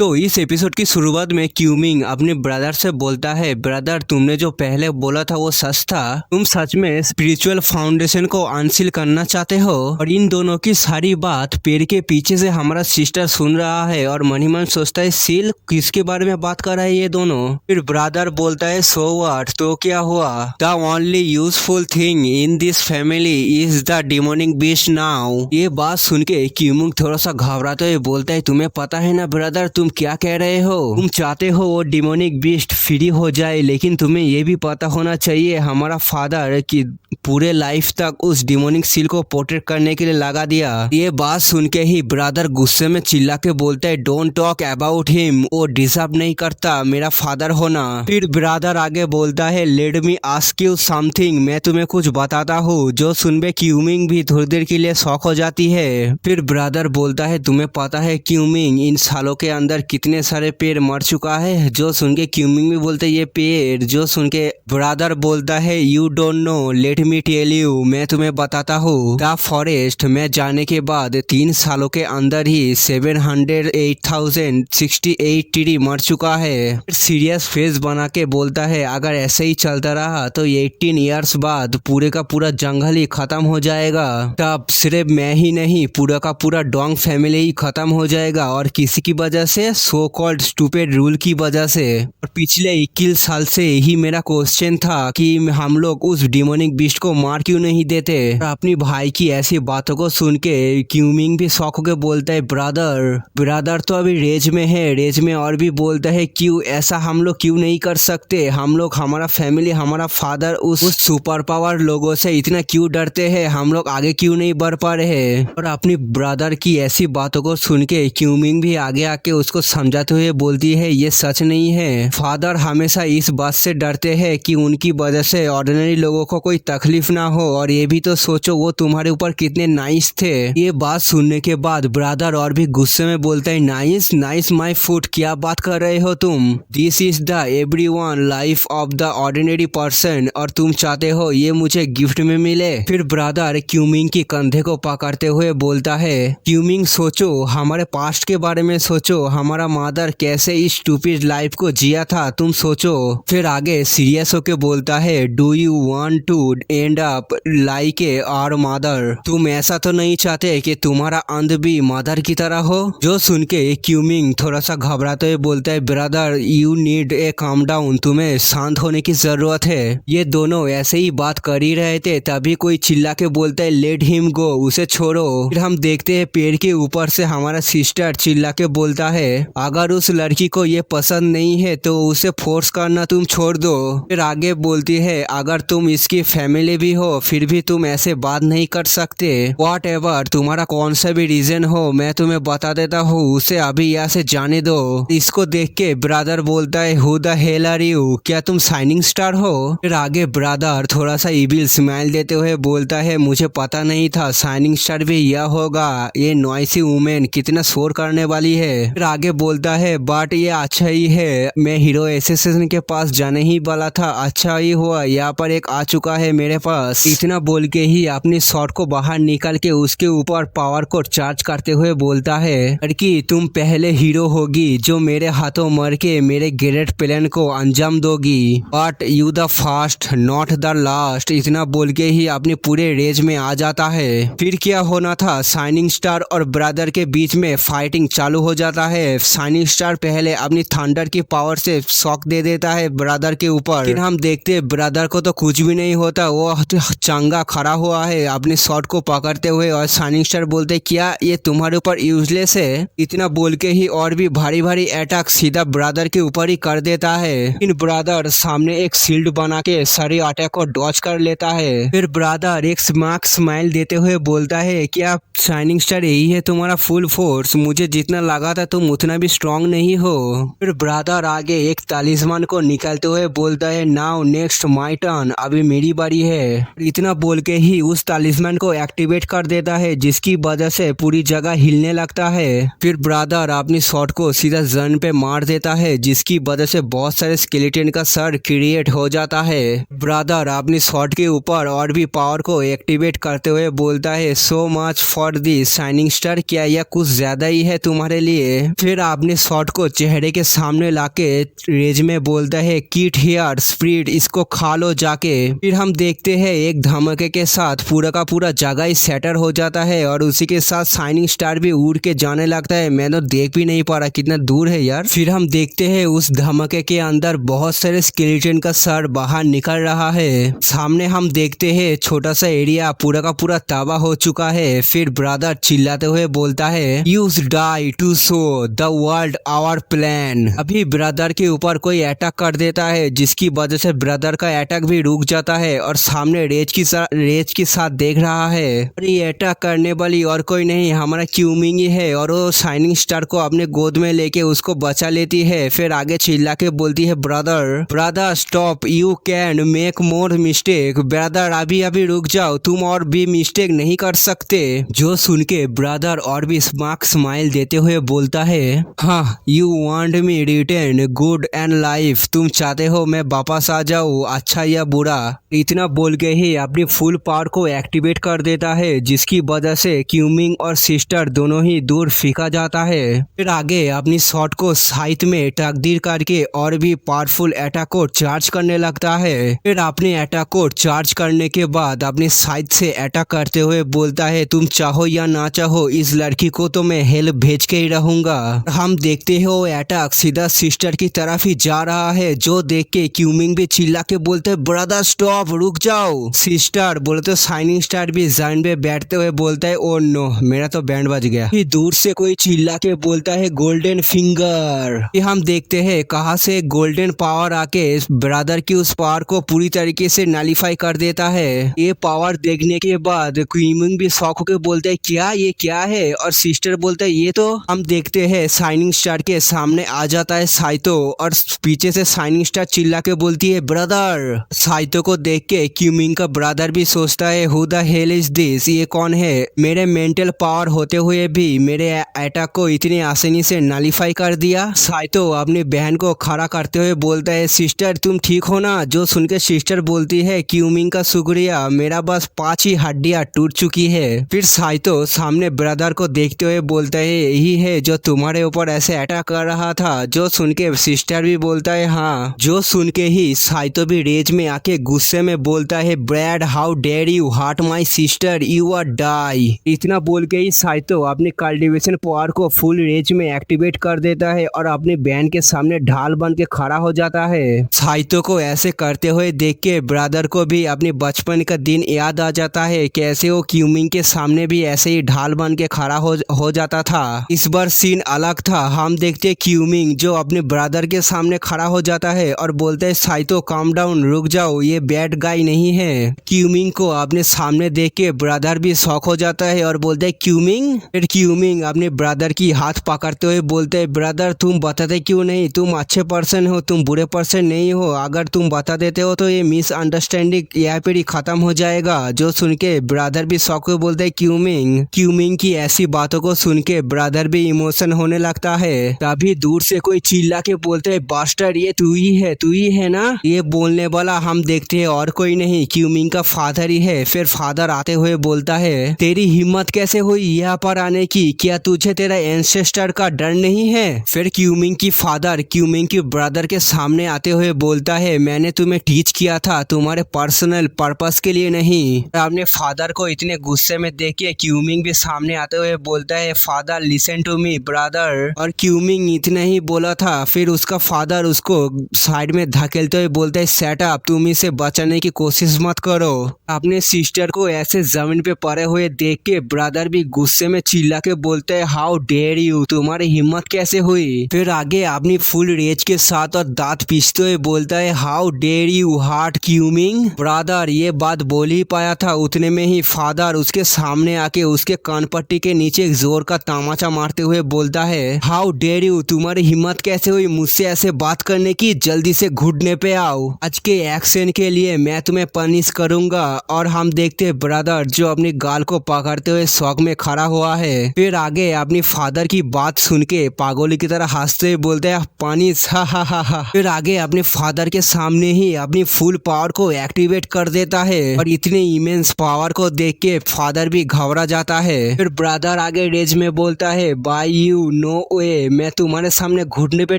तो इस एपिसोड की शुरुआत में क्यूमिंग अपने ब्रदर से बोलता है, ब्रदर तुमने जो पहले बोला था वो सच था। तुम सच में स्पिरिचुअल फाउंडेशन को अनसील करना चाहते हो। और इन दोनों की सारी बात पेड़ के पीछे से हमारा सिस्टर सुन रहा है और मन ही मन सोचता है सील किसके बारे में बात कर रहा है ये दोनों। फिर ब्रदर बोलता है सो व्हाट, तो क्या हुआ। The only useful thing in this family is the demonic beast now. ये बात सुन के क्यूमिंग थोड़ा सा घबराते हुए बोलता है, तुम्हें पता है ना ब्रदर तुम क्या कह रहे हो। तुम चाहते हो वो डिमोनिक बीस्ट फ्री हो जाए, लेकिन तुम्हें ये भी पता होना चाहिए हमारा फादर की पूरे लाइफ तक उस डिमोनिक सील को प्रोटेक्ट करने के लिए लगा दिया। ये बात सुन के ही ब्रदर गुस्से में चिल्ला के बोलता है, डोंट टॉक अबाउट हिम, वो डिजर्व नहीं करता मेरा फादर होना। फिर ब्रदर आगे बोलता है, let me ask you something, मैं तुम्हें कुछ बताता हूँ। जो सुनबे क्यूमिंग भी थोड़ी देर के लिए शॉक हो जाती है। फिर ब्रदर बोलता है, तुम्हें पता है क्यूमिंग इन सालों के अंदर कितने सारे पेड़ मर चुका है। जो सुन के क्यूमिंग भी बोलते है ये पेड़। जो सुन के ब्रदर बोलता है, you don't know, let me tell you, मैं तुम्हें बताता हूँ। द फॉरेस्ट में जाने के बाद 3 सालों के अंदर ही 708,068 ट्री मर चुका है। सीरियस फेस बना के बोलता है, अगर ऐसे ही चलता रहा तो 18 ईयर्स बाद पूरे का पूरा जंगल ही खत्म हो जाएगा। तब सिर्फ मैं ही नहीं, पूरा का पूरा डोंग फैमिली ही खत्म हो जाएगा। और किसी की वजह से, सो कॉल्ड स्टूपिड रूल की वजह से। और पिछले 21 साल से ही मेरा क्वेश्चन था कि हम लोग उस डिमोनिक बीस्ट को मार क्यों नहीं देते। और अपनी भाई की ऐसी बातों को सुन के क्यूमिंग भी शौक होकर बोलता है, ब्रदर तो अभी रेज में है। रेज में और भी बोलता है, क्यों ऐसा हम लोग क्यों नहीं कर सकते। हम लोग, हमारा फैमिली, हमारा फादर उस सुपर पावर लोगों से इतना क्यों डरते हैं। हम लोग आगे क्यों नहीं बढ़ पा रहे। और अपनी ब्रदर की ऐसी बातों को सुन के क्यूमिंग भी आगे आके उसको समझाते हुए बोलती है, ये सच नहीं है। फादर हमेशा इस बात से डरते हैं कि उनकी वजह से ऑर्डिनरी लोगों को कोई तकलीफ ना हो। और ये भी तो सोचो वो तुम्हारे ऊपर कितने नाइस थे। ये बात सुनने के बाद ब्रदर और भी गुस्से में बोलता है, नाइस माई फुट, क्या बात कर रहे हो तुम। This is the everyone life of the ordinary person, और तुम चाहते हो ये मुझे गिफ्ट में मिले। फिर ब्रदर क्यूमिंग की कंधे को पकड़ते हुए बोलता है, क्यूमिंग सोचो, हमारे पास्ट के बारे में सोचो, हमारा मदर कैसे इस स्टूपिड लाइफ को जिया था, तुम सोचो। फिर आगे सीरियस होके बोलता है, do you want to end up like a our mother, तुम ऐसा तो नहीं चाहते कि तुम्हारा अंत भी मदर की तरह हो। जो सुन के क्यूमिंग थोड़ा सा घबराते हुए बोलता है, brother you need a calm down, तुम्हें शांत होने की जरूरत है। ये दोनों ऐसे ही बात कर ही रहे थे, तभी कोई चिल्ला के बोलता है, लेट हिम गो, उसे छोड़ो। फिर हम देखते हैं पेड़ के ऊपर से हमारा सिस्टर चिल्ला के बोलता है, अगर उस लड़की को ये पसंद नहीं है तो उसे फोर्स करना तुम छोड़ दो। फिर आगे बोलती है, अगर तुम इसकी फैमिली भी हो फिर भी तुम ऐसे बात नहीं कर सकते। वॉट एवर तुम्हारा कौन सा भी रीजन हो, मैं तुम्हें बता देता हूँ, उसे अभी यहाँ से जाने दो। इसको देख के ब्रदर बोलता है, who the hell are you, क्या तुम शाइनिंग स्टार हो। फिर आगे ब्रदर थोड़ा सा इविल स्माइल देते हुए बोलता है, मुझे पता नहीं था शाइनिंग स्टार भी यह होगा। ये नॉइसी वुमेन कितना शोर करने वाली है। फिर आगे बोलता है, बट ये अच्छा ही है, मैं हीरो एसोसिएशन के पास जाने ही वाला था, अच्छा ही हुआ यहाँ पर एक आ चुका है मेरे पास। इतना बोल के ही अपनी शॉट को बाहर निकाल के उसके ऊपर पावर को चार्ज करते हुए बोलता है, लड़की तुम पहले हीरो होगी जो मेरे हाथों मर के मेरे ग्रेट प्लान को अंजाम दोगी, but you the first not the last. इतना बोल के ही अपने पूरे रेज में आ जाता है। फिर क्या होना था, शाइनिंग स्टार और ब्रदर के बीच में फाइटिंग चालू हो जाता है। शाइनिंग स्टार पहले अपनी थंडर की पावर से शॉक दे देता है ब्रदर के ऊपर। फिर हम देखते हैं ब्रदर को तो कुछ भी नहीं होता, वो चंगा खड़ा हुआ है अपने शॉट को पकड़ते हुए। और शाइनिंग स्टार बोलते, क्या ये तुम्हारे ऊपर यूजलेस है। इतना बोल के ही और भी भारी भारी अटैक सीधा ब्रदर के ऊपर ही कर देता है। इन ब्रदर सामने एक शील्ड बना के सारे अटैक को डॉज कर लेता है। फिर ब्रदर एक स्माइल देते हुए बोलता है, क्या शाइनिंग स्टार यही है तुम्हारा फुल फोर्स, मुझे जितना लगा था तुम उतना भी स्ट्रांग नहीं हो। फिर ब्रदर आगे एक तालिस्मान को निकालते हुए बोलता है, नाउ नेक्स्ट माय टर्न, अभी मेरी बारी है। इतना बोल के ही उस तालिस्मान को एक्टिवेट कर देता है, जिसकी वजह से पूरी जगह हिलने लगता है। फिर ब्रदर अपनी शॉट को सीधा जन पे मार देता है, जिसकी वजह से बहुत सारे स्केलेटन का सर क्रिएट हो जाता है। ब्रदर अपनी शॉट के ऊपर और भी पावर को एक्टिवेट करते हुए बोलता है, so much for this shining star, क्या यह कुछ ज्यादा ही है तुम्हारे लिए। फिर फिर अपने शॉट को चेहरे के सामने लाके रेज में बोलता है किट हियर स्प्रिट, इसको खा लो जाके। फिर हम देखते हैं एक धमाके के साथ पूरा का पूरा जगह ही सेटर हो जाता है और उसी के साथ शाइनिंग स्टार भी उड़ के जाने लगता है। मैं तो देख भी नहीं पा रहा कितना दूर है यार। फिर हम देखते हैं उस धमाके के अंदर बहुत सारे स्केलेटन का सर बाहर निकल रहा है। सामने हम देखते हैं छोटा सा एरिया पूरा का पूरा तबाह हो चुका है। फिर ब्रदर चिल्लाते हुए बोलता है use die to show the world our plan. अभी ब्रदर के ऊपर कोई अटैक कर देता है जिसकी वजह से ब्रदर का अटैक भी रुक जाता है और सामने रेज के साथ देख रहा है। और ये अटैक करने वाली और कोई नहीं हमारा क्यूमिंग ही है और वो शाइनिंग स्टार को अपने गोद में लेके उसको बचा लेती है। फिर आगे चिल्ला के बोलती है brother stop, you can make more mistake. Brother अभी रुक जाओ, तुम और भी मिस्टेक नहीं कर सकते। जो सुन के ब्रदर और भी स्मार्ट स्माइल देते हुए बोलता है हाँ you want me return good and life, तुम चाहते हो मैं वापस आ जाऊँ अच्छा या बुरा। इतना बोल के ही अपनी फुल पावर को एक्टिवेट कर देता है जिसकी वजह से क्यूमिंग और सिस्टर दोनों ही दूर फेंका जाता है। फिर आगे अपनी शॉट को साइड में तकदीर करके और भी पावरफुल अटैक को चार्ज करने लगता है। फिर अपने अटैक को चार्ज करने के बाद अपनी साइड से अटैक करते हुए बोलता है तुम चाहो या ना चाहो इस लड़की को तो मैं हेल्प भेज के ही रहूंगा। हम देखते हो अटैक सीधा सिस्टर की तरफ ही जा रहा है जो देख के क्यूमिंग भी चिल्ला के बोलते है ब्रदर स्टॉप, रुक जाओ। सिस्टर बोले तो शाइनिंग स्टार भी जमीन पे बैठते हुए बोलता है ओ नो मेरा तो बैंड बज गया। फिर दूर से कोई चिल्ला के बोलता है गोल्डन फिंगर। फिर हम देखते हैं कहां से गोल्डन पावर आके ब्रदर की उस पावर को पूरी तरीके से नलीफाई कर देता है। ये पावर देखने के बाद क्यूमिंग भी शॉक होकर बोलते है ये क्या है, और सिस्टर बोलते है ये तो। हम देखते हैं शाइनिंग स्टार के सामने आ जाता है साइतो और पीछे से शाइनिंग स्टार चिल्ला के बोलती है ब्रदर। साइतो को देख के क्यूमिंग का ब्रदर भी सोचता है who the hell is this, ये कौन है, मेरे मेंटल पावर होते हुए भी मेरे अटैक को इतनी आसानी से नलीफाई कर दिया। साइतो अपनी बहन को खड़ा करते हुए बोलता है सिस्टर तुम ठीक हो ना। जो सुन के सिस्टर बोलती है क्यूमिंग का शुक्रिया, मेरा बस 5 ही हड्डियां टूट चुकी है। फिर साइतो सामने ब्रदर को देखते हुए बोलता है यही है जो तुम्हारे ऊपर ऐसे अटैक कर रहा था। जो सुन के सिस्टर भी बोलता है हाँ। जो सुन के ही साइतो भी रेज में आके गुस्से में बोलता है Brad how dare you hurt my sister, you are die. इतना बोल के ही साइतो अपने कल्टीवेशन पावर को फुल रेज में एक्टिवेट कर देता है और अपनी बहन के सामने ढाल बन के खड़ा हो जाता है। साइतो को ऐसे करते हुए देख के ब्रदर को भी अपने बचपन का दिन याद आ जाता है कैसे वो क्यूमिंग के सामने भी ऐसे ही ढाल बन के खड़ा हो जाता था। इस बार सीन अलग था। हम देखते क्यूमिंग जो अपने ब्रदर के सामने खड़ा हो जाता है और बोलते है साइतो काम डाउन, रुक जाओ, ये बैड गाय नहीं है। क्यूमिंग को अपने सामने देख के ब्रदर भी शॉक हो जाता है और बोलते है क्यूमिंग। फिर क्यूमिंग अपने ब्रदर की हाथ पकड़ते हुए बोलते है ब्रदर तुम बताते क्यों नहीं, तुम अच्छे पर्सन हो, तुम बुरे पर्सन नहीं हो। अगर तुम बता देते हो तो ये मिसअंडरस्टैंडिंग यहाँ पे ही खत्म हो जाएगा। जो सुन के ब्रदर भी शॉक हुए बोलते है क्यूमिंग की ऐसी बातों को सुन के ब्रदर भी इमोशन होने लगता है। तभी दूर से कोई चिल्ला के बोलते है बास्टर ये तू ही है ना। ये बोलने वाला हम देखते हैं और कोई नहीं क्यूमिंग का फादर ही है। फिर फादर आते हुए बोलता है तेरी हिम्मत कैसे हुई यहाँ पर आने की, क्या तुझे तेरा एंसेस्टर का डर नहीं है। फिर क्यूमिंग की फादर क्यूमिंग के ब्रदर के सामने आते हुए बोलता है मैंने तुम्हें टीच किया था तुम्हारे पर्सनल पर्पस के लिए नहीं। अपने फादर को इतने गुस्से में देख के क्यूमिंग भी सामने आते हुए बोलता है father listen to me brother. और क्यूमिंग इतना ही बोला था। फिर उसका फादर उसको साइड में धकेलते हुए बोलता है सेट अप, तुम इसे बचाने की कोशिश मत करो। अपने सिस्टर को ऐसे जमीन पे पड़े हुए देख के ब्रदर भी गुस्से में चिल्ला के बोलते है हाउ डेयर यू, तुम्हारी हिम्मत कैसे हुई। फिर आगे अपनी फुल रेज के साथ और दांत पीसते हुए बोलता है हाउ डेयर यू हार्ट क्यूमिंग। ब्रदर ये बात बोल ही पाया था उतने में ही फादर उसके सामने आके उसके कानपट्टी के नीचे जोर का तमाचा मारते हुए बोलता है हाउ डेयर यू, तुम्हारी हिम्मत कैसे हुई मुझसे ऐसे बात करने की, जल्दी से घुटने पे आओ। आज के एक्शन के लिए मैं तुम्हें पनिश करूंगा। और हम देखते हैं ब्रदर जो अपनी गाल को पकड़ते हुए शौक में खड़ा हुआ है। फिर आगे अपनी फादर की बात सुन के पागोली की तरह हंसते हुए बोलते हैं पनिश हा। फिर आगे अपने फादर के सामने ही अपनी फुल पावर को एक्टिवेट कर देता है और इतने इमेंस पावर को देख के फादर भी घबरा जाता है। फिर ब्रदर आगे रेज में बोलता है बाय यू नो वे, मैं तुम्हारे सामने घुटने पे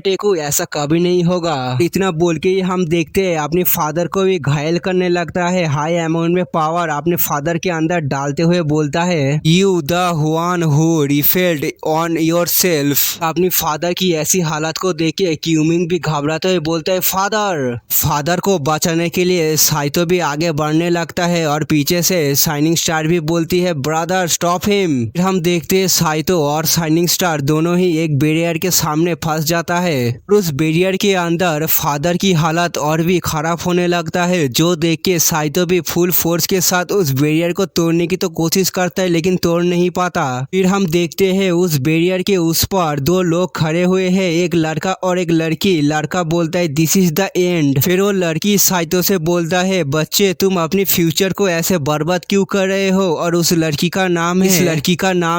टेकूं, ऐसा कभी नहीं होगा। इतना बोल के ही हम देखते हैं अपने फादर को भी घायल करने लगता है। हाई अमाउंट में पावर अपने फादर के अंदर डालते हुए बोलता है, you the one who refilled on yourself. अपनी फादर की ऐसी हालत को देख के क्यूमिंग भी घबराते हुए बोलता है, फादर को बचाने के लिए साइतो भी आगे बढ़ने लगता है और पीछे से शाइनिंग स्टार भी बोलती है, ब्रदर स्टॉप हिम। फिर हम देखते हैं साइतो और शाइनिंग स्टार दोनों ही एक बैरियर के सामने फंस जाता है। उस बैरियर के अंदर फादर की हालत और भी खराब होने लगता है, जो देख के साइतो भी फुल फोर्स के साथ उस बैरियर को तोड़ने की तो कोशिश करता है लेकिन तोड़ नहीं पाता। फिर हम देखते हैं उस बैरियर के उस पर दो लोग खड़े हुए हैं, एक लड़का और एक लड़की। लड़का बोलता है, दिस इज द एंड। फिर वो लड़की साइतो से बोलता है, बच्चे तुम अपनी फ्यूचर को ऐसे बर्बाद क्यों कर रहे हो। और उस लड़की का नाम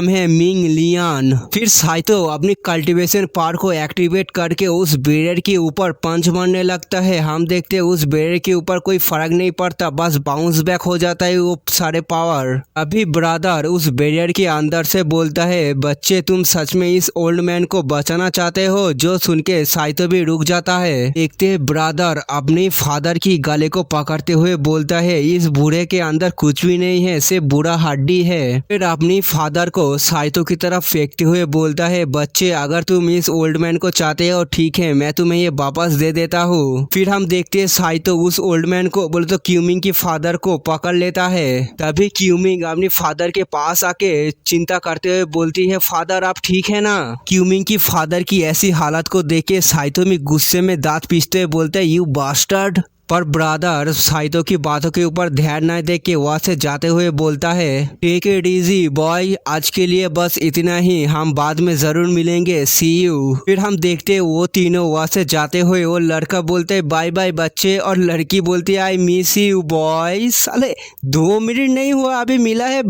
है मिंग लियान। फिर साइतो अपनी कल्टीवेशन पावर को एक्टिवेट करके उस बैरियर के ऊपर पंच मारने लगता है। हम देखते हैं उस बैरियर के ऊपर कोई फर्क नहीं पड़ता, बस बाउंस बैक हो जाता है वो सारे पावर। अभी ब्रदर उस बैरियर के अंदर से बोलता है, बच्चे तुम सच में इस ओल्ड मैन को बचाना चाहते हो। जो सुन के साइतो भी रुक जाता है। देखते ब्रदर अपने फादर की गले को पकड़ते हुए बोलता है, इस बूढ़े के अंदर कुछ भी नहीं है, सिर्फ बूढ़ा हड्डी है। फिर अपनी फादर को साइतो की तरफ फेंकते हुए बोलता है, बच्चे अगर तुम इस ओल्ड मैन को चाहते हो ठीक है, मैं तुम्हें ये वापस दे देता हूँ। फिर हम देखते हैं साइतो उस ओल्ड मैन को बोले तो क्यूमिंग की फादर को पकड़ लेता है। तभी क्यूमिंग अपने फादर के पास आके चिंता करते हुए बोलती है, फादर आप ठीक है ना। क्यूमिंग की फादर की ऐसी हालत को देख के साइतो में गुस्से में दांत पीसते हुए बोलता है, यू बास्टर्ड। पर ब्रदर साइतो की बातों के ऊपर ध्यान न दे के वहां से जाते हुए बोलता है, टेक इट इजी बॉय, आज के लिए बस इतना ही, हम बाद में जरूर मिलेंगे, सी यू। फिर हम देखते हैं वो तीनों वहां से जाते हुए वो लड़का बोलते है, बाय बाय बच्चे, और लड़की बोलती है, आई मिस यू बॉय। साले 2 मिनट नहीं हुआ अभी मिला है,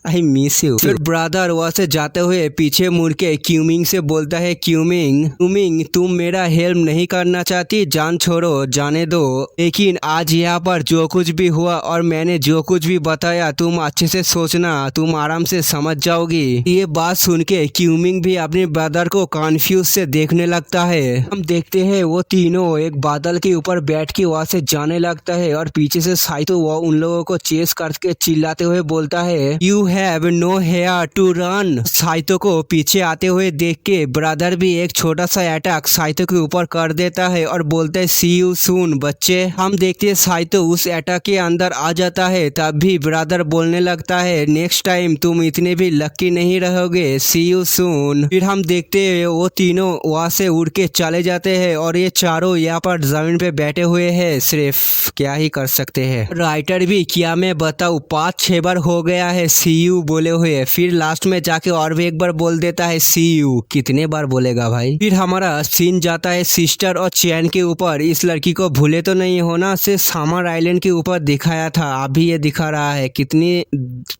आई मिस यू। फिर ब्रदर वहां से जाते हुए पीछे मुड़ के क्यूमिंग से बोलता है, क्यूमिंग तुम मेरा हेल्प नहीं करना चाहती, जान छोड़ो, जाने दो। लेकिन आज यहाँ पर जो कुछ भी हुआ और मैंने जो कुछ भी बताया तुम अच्छे से सोचना, तुम आराम से समझ जाओगी। ये बात सुन के क्यूमिंग भी अपने ब्रदर को कन्फ्यूज से देखने लगता है। हम देखते हैं वो तीनों एक बादल के ऊपर बैठ के वहां से जाने लगता है और पीछे से साइतो वो उन लोगों को चेस करके चिल्लाते हुए बोलता है, you have nowhere to run. Saito को पीछे आते हुए देख के ब्रदर भी एक छोटा सा अटैक साइतो के ऊपर कर देता है और बोलता है, सी यू सून बच्चे। हम देखते हैं साइतो उस अटैक के अंदर आ जाता है, तब भी ब्रदर बोलने लगता है, नेक्स्ट टाइम तुम इतने भी लकी नहीं रहोगे, सी यू सून। फिर हम देखते हैं वो तीनों वहां से उड़ के चले जाते हैं और ये चारों यहाँ पर जमीन पे बैठे हुए हैं, सिर्फ क्या ही कर सकते हैं। राइटर भी क्या मैं बताऊँ 5-6 बार हो गया है सी यू बोले हुए, फिर लास्ट में जाके और भी एक बार बोल देता है सी यू। कितने बार बोलेगा भाई। फिर हमारा सीन जाता है सिस्टर और चैन के ऊपर। इस लड़की को भूले तो नहीं होना, सिर्फ समर आइलैंड के ऊपर दिखाया था, अभी ये दिखा रहा है कितनी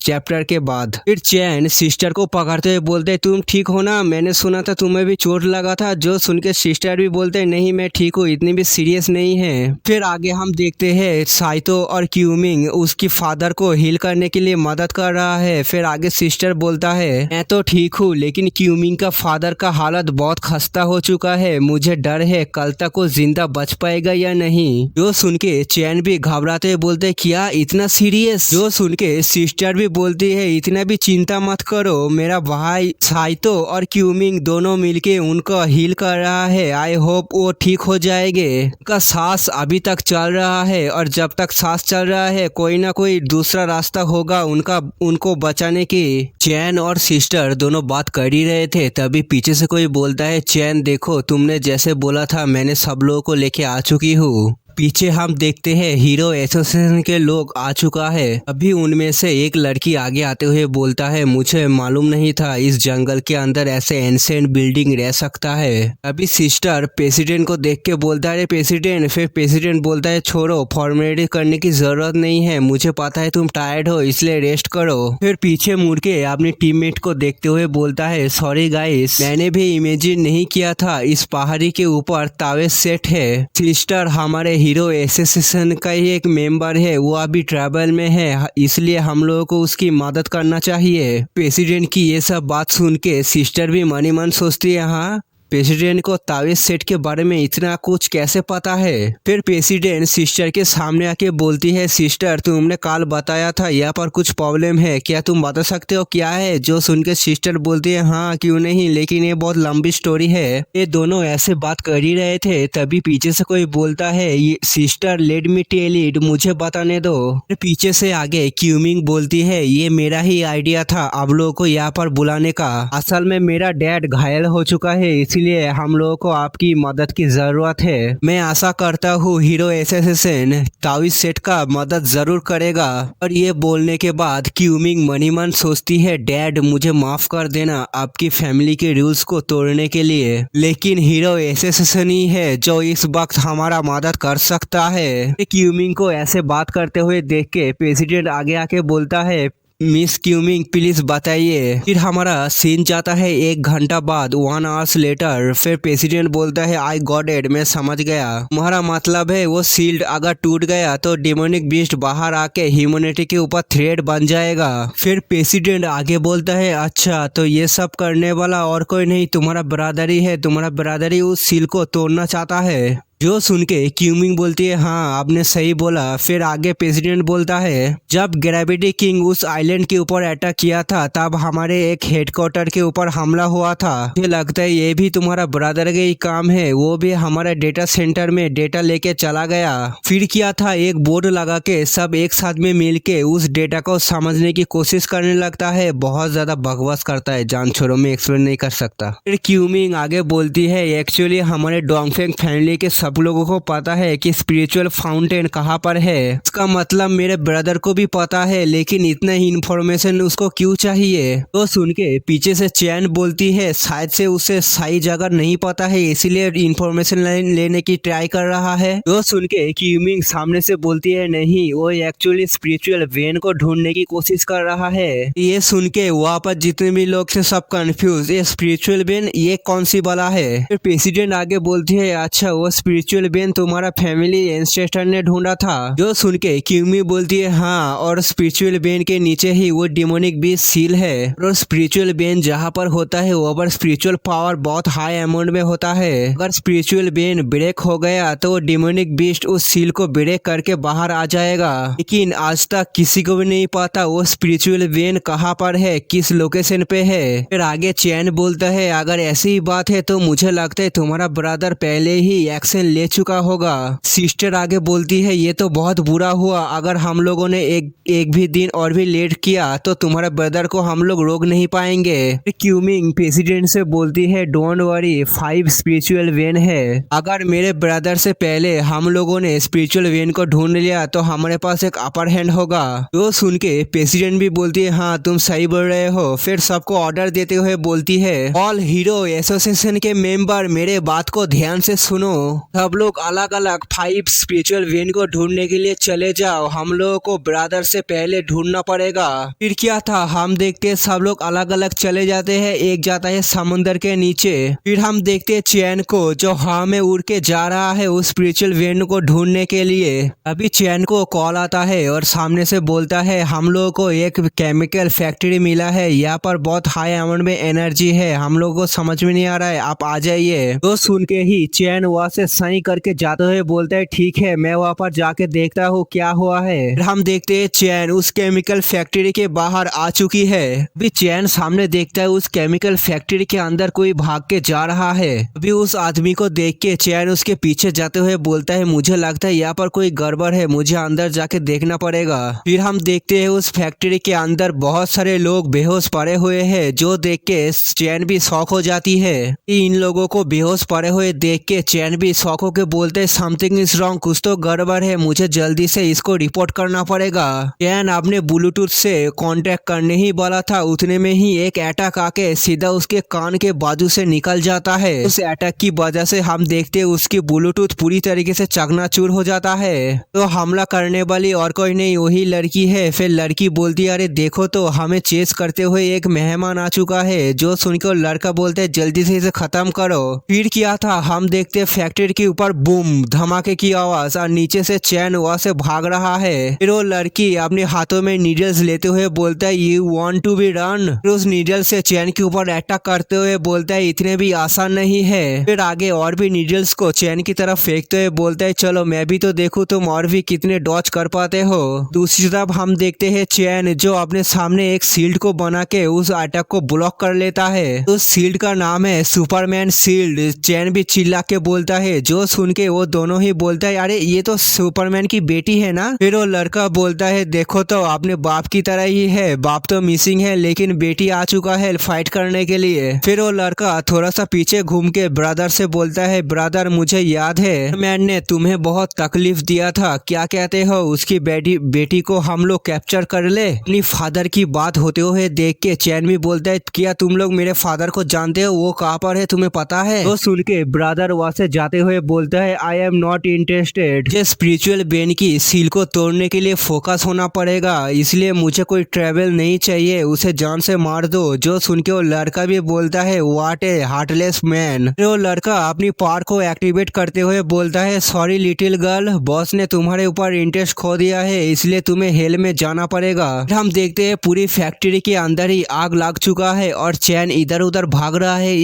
चैप्टर के बाद। फिर चैन सिस्टर को पकड़ते हुए बोलते, तुम ठीक हो ना, मैंने सुना था तुम्हें भी चोट लगा था। जो सुन के सिस्टर भी बोलते, नहीं मैं ठीक हूँ, इतनी भी सीरियस नहीं है। फिर आगे हम देखते हैं साइतो और क्यूमिंग उसकी फादर को हील करने के लिए मदद कर रहा है। फिर आगे सिस्टर बोलता है, मैं तो ठीक हूँ लेकिन क्यूमिंग का फादर का हालत बहुत खस्ता हो चुका है, मुझे डर है कल तक वो जिंदा बच पाएगा या नहीं। जो सुन के चैन भी घबराते हुए बोलते, क्या इतना सीरियस। जो सुन के सिस्टर भी बोलती है, इतना भी चिंता मत करो, मेरा भाई साइतो और क्यूमिंग दोनों मिलके उनको हील कर रहा है, आई होप वो ठीक हो जाएंगे। उनका सांस अभी तक चल रहा है और जब तक सांस चल रहा है कोई ना कोई दूसरा रास्ता होगा उनको बचाने की। चैन और सिस्टर दोनों बात कर ही रहे थे, तभी पीछे से कोई बोलता है, चैन देखो तुमने जैसे बोला था मैंने सब लोगों को लेके आ चुकी हूँ। पीछे हम देखते हैं हीरो एसोसिएशन के लोग आ चुका है। अभी उनमें से एक लड़की आगे आते हुए बोलता है, मुझे मालूम नहीं था इस जंगल के अंदर ऐसे एंशिएंट बिल्डिंग रह सकता है। अभी सिस्टर प्रेसिडेंट को देख के बोलता है, प्रेसिडेंट। फिर प्रेसिडेंट बोलता है, छोड़ो, फॉर्मेलिटी करने की जरूरत नहीं है, मुझे पता है तुम टायर्ड हो इसलिए रेस्ट करो। फिर पीछे मुड़ के अपनी टीममेट को देखते हुए बोलता है, सॉरी गाइस, मैंने भी इमेजिन नहीं किया था इस पहाड़ी के ऊपर तावे सेट है। सिस्टर हमारे हीरो एसोसिएशन का ही एक मेंबर है, वो अभी ट्रैवल में है, इसलिए हम लोगों को उसकी मदद करना चाहिए। प्रेसिडेंट की ये सब बात सुन के सिस्टर भी मन ही मन सोचती है, हाँ प्रेसिडेंट को तावीज सेट के बारे में इतना कुछ कैसे पता है। फिर प्रेसिडेंट सिस्टर के सामने आके बोलती है, सिस्टर तुमने कल बताया था यहाँ पर कुछ प्रॉब्लम है, क्या तुम बता सकते हो क्या है। जो सुन के सिस्टर बोलती है, हाँ क्यों नहीं, लेकिन ये बहुत लंबी स्टोरी है। ये दोनों ऐसे बात कर ही रहे थे, तभी पीछे से कोई बोलता है, sister let me tell it, मुझे बताने दो। फिर पीछे से आगे क्यूमिंग बोलती है, ये मेरा ही आइडिया था आप लोगों को यहाँ पर बुलाने का। असल में मेरा डैड घायल हो चुका है, इसलिए हम लोगों को आपकी मदद की जरूरत है। मैं आशा करता हूँ हीरो एसोसिएशन तावीज सेट का मदद जरूर करेगा। और ये बोलने के बाद क्यूमिंग मनी मन सोचती है, डैड मुझे माफ कर देना आपकी फैमिली के रूल्स को तोड़ने के लिए, लेकिन हीरो एसोसिएशन ही है जो इस वक्त हमारा मदद कर सकता है। क्यूमिंग को ऐसे बात करते हुए देख के प्रेसिडेंट आगे आके बोलता है, मिस क्यूमिंग प्लीज बताइए। फिर हमारा सीन जाता है 1 घंटा बाद, 1 आवर्स लेटर। फिर प्रेसिडेंट बोलता है, आई गॉट इट, मैं समझ गया। तुम्हारा मतलब है वो शील्ड अगर टूट गया तो डेमोनिक बीस्ट बाहर आके ह्यूमैनिटी के ऊपर थ्रेट बन जाएगा। फिर प्रेसिडेंट आगे बोलता है, अच्छा तो ये सब करने वाला और कोई नहीं तुम्हारा ब्रदर ही है, तुम्हारा ब्रदर ही उस शील्ड को तोड़ना चाहता है। जो सुन के क्यूमिंग बोलती है, हाँ आपने सही बोला। फिर आगे प्रेसिडेंट बोलता है, जब ग्रेविटी किंग उस आइलैंड के ऊपर अटैक किया था तब हमारे एक हेडक्वार्टर के ऊपर हमला हुआ था। मुझे लगता है ये भी तुम्हारा ब्रदर का ही काम है, वो भी हमारे डेटा सेंटर में डेटा लेके चला गया। फिर क्या था, एक बोर्ड लगा के सब एक साथ में मिल के उस डेटा को समझने की कोशिश करने लगता है। बहुत ज्यादा बकवास करता है, जान छोड़ो मैं एक्सप्लेन नहीं कर सकता। फिर क्यूमिंग आगे बोलती है, एक्चुअली हमारे डोंगफेंग फैमिली के सब लोगों को पता है कि स्पिरिचुअल फाउंटेन कहाँ पर है। इसका मतलब मेरे ब्रदर को भी पता है, लेकिन इतना ही इंफॉर्मेशन उसको क्यों चाहिए। तो सुन के पीछे से चैन बोलती है, शायद से उसे सही जगह नहीं पता है, इसीलिए इंफॉर्मेशन लेने की ट्राई कर रहा है। तो सुन के क्यूमिंग सामने से बोलती है, नहीं वो एक्चुअली स्पिरिचुअल वेन को ढूंढने की कोशिश कर रहा है। ये सुन के वहाँ पर जितने भी लोग थे सब कंफ्यूज, ये स्पिरिचुअल वेन ये कौन सी वाला है। फिर प्रेसिडेंट आगे बोलती है, अच्छा वो स्पिरिचुअल बेन तुम्हारा फैमिली एंसेस्टर ने ढूंढा था। जो सुन के क्यूमी बोलती है, हाँ और स्पिरिचुअल बेन के नीचे ही वो डिमोनिक बीस्ट सील है। और स्पिरिचुअल बेन जहाँ पर होता है वहाँ पर स्पिरिचुअल पावर बहुत हाई अमाउंट में होता है। अगर स्पिरिचुअल बेन ब्रेक हो गया तो वो डिमोनिक बीस्ट उस सील को ब्रेक करके बाहर आ जाएगा। लेकिन आज तक किसी को भी नहीं पता वो स्पिरिचुअल बेन कहाँ पर है, किस लोकेशन पे है। फिर आगे चैन बोलता है, अगर ऐसी ही बात है तो मुझे लगता है तुम्हारा ब्रदर पहले ही एक्शन ले चुका होगा। सिस्टर आगे बोलती है, ये तो बहुत बुरा हुआ, अगर हम लोगों ने एक भी दिन और भी लेट किया तो तुम्हारे ब्रदर को हम लोग रोक नहीं पाएंगे। क्यूमिंग प्रेसिडेंट से बोलती है, डोंट वरी 5 स्पिरिचुअल वेन है, अगर मेरे ब्रदर से पहले हम लोगों ने स्पिरिचुअल वेन को ढूंढ लिया तो हमारे पास एक अपर हैंड होगा। तो सुन के प्रेसिडेंट भी बोलती है, हाँ तुम सही बोल रहे हो। फिर सबको ऑर्डर देते हुए बोलती है, ऑल हीरो एसोसिएशन के मेंबर मेरे बात को ध्यान से सुनो, सब लोग अलग अलग 5 स्पिरिचुअल वेन को ढूंढने के लिए चले जाओ, हम लोगों को ब्रदर से पहले ढूंढना पड़ेगा। फिर क्या था, हम देखते हैं सब लोग अलग अलग चले जाते हैं, एक जाता है समुद्र के नीचे। फिर हम देखते हैं चैन को जो हवा में उड़ के जा रहा है उस स्पिरिचुअल वेन को ढूंढने के लिए। अभी चैन को कॉल आता है और सामने से बोलता है, हम लोगों को एक केमिकल फैक्ट्री मिला है, यहाँ पर बहुत हाई अमाउंट में एनर्जी है, हम लोगों को समझ में नहीं आ रहा है, आप आ जाइए। तो सुन के ही चैन वहाँ से सही करके जाते हुए बोलता है, ठीक है मैं वहाँ पर जाके देखता हूँ क्या हुआ है। हम देखते हैं चैन उस केमिकल फैक्ट्री के बाहर आ चुकी है। अभी चैन सामने देखता है उस केमिकल फैक्ट्री के अंदर कोई भाग के जा रहा है। अभी उस आदमी को देख के चैन उसके पीछे जाते हुए बोलता है, मुझे लगता है यहाँ पर कोई गड़बड़ है, मुझे अंदर जाके देखना पड़ेगा। फिर हम देखते हैं उस फैक्ट्री के अंदर बहुत सारे लोग बेहोश पड़े हुए हैं, जो देख के चैन भी शॉक हो जाती है। इन लोगों को बेहोश पड़े हुए देख के चैन भी शॉक होकर बोलते हैं, समथिंग इज रॉन्ग, कुछ तो गड़बड़ है, मुझे जल्दी से इसको रिपोर्ट करना पड़ेगा। चैन आपने ब्लूटूथ से कांटेक्ट करने ही वाला था, उतने में ही एक अटैक आके सीधा उसके कान के बाजू से निकल जाता है। उस अटैक की वजह से हम देखते हैं उसकी ब्लूटूथ पूरी तरीके से चकनाचूर हो जाता है। तो हमला करने वाली और कोई नहीं वही लड़की है। फिर लड़की बोलती है, अरे देखो तो हमें चेस करते हुए एक मेहमान आ चुका है। जो सुनकर लड़का बोलते है, जल्दी से इसे खत्म करो। फिर क्या था, हम देखते फैक्ट्री के के ऊपर बूम धमाके की आवाज और नीचे से चैन वहां से भाग रहा है। फिर वो लड़की अपने हाथों में नीडल्स लेते हुए बोलता है you want to be run. फिर उस नीडल से चैन के ऊपर अटैक करते हुए बोलता है इतने भी आसान नहीं है। फिर आगे और भी नीडल्स को चैन की तरफ फेंकते हुए बोलता है चलो मैं भी तो देखूं तुम और भी कितने डॉच कर पाते हो। दूसरी तरफ हम देखते हैं चैन जो अपने सामने एक शील्ड को बना के उस अटैक को ब्लॉक कर लेता है। उस शील्ड का नाम है सुपरमैन शील्ड। चैन भी चिल्ला के बोलता है जो सुन के वो दोनों ही बोलता है अरे ये तो सुपरमैन की बेटी है ना। फिर वो लड़का बोलता है देखो तो अपने बाप की तरह ही है, बाप तो मिसिंग है लेकिन बेटी आ चुका है फाइट करने के लिए। फिर वो लड़का थोड़ा सा पीछे घूम के ब्रदर से बोलता है ब्रदर मुझे याद है मैन ने तुम्हें बहुत तकलीफ दिया था, क्या कहते हो उसकी बेटी को हम लोग कैप्चर कर ले। अपनी फादर की बात होते हुए देख के चैन भी बोलता है क्या तुम लोग मेरे फादर को जानते हो, वो कहाँ पर है तुम्हें पता है। तो सुन के ब्रदर वहां से जाते हुए बोलता है आई एम नॉट इंटरेस्टेड। ये स्पिरिचुअल बेन की सील को तोड़ने के लिए फोकस होना पड़ेगा, इसलिए मुझे कोई ट्रेवल नहीं चाहिए, उसे जान से मार दो। जो सुन के वो लड़का भी बोलता है व्हाट ए हार्टलेस मैन। वो लड़का अपनी पावर को एक्टिवेट करते हुए बोलता है सॉरी लिटिल गर्ल, बॉस ने तुम्हारे ऊपर इंटरेस्ट खो दिया है इसलिए तुम्हें हेल में जाना पड़ेगा। हम देखते हैं पूरी फैक्ट्री के अंदर ही आग लग चुका है और चैन इधर उधर भाग रहा है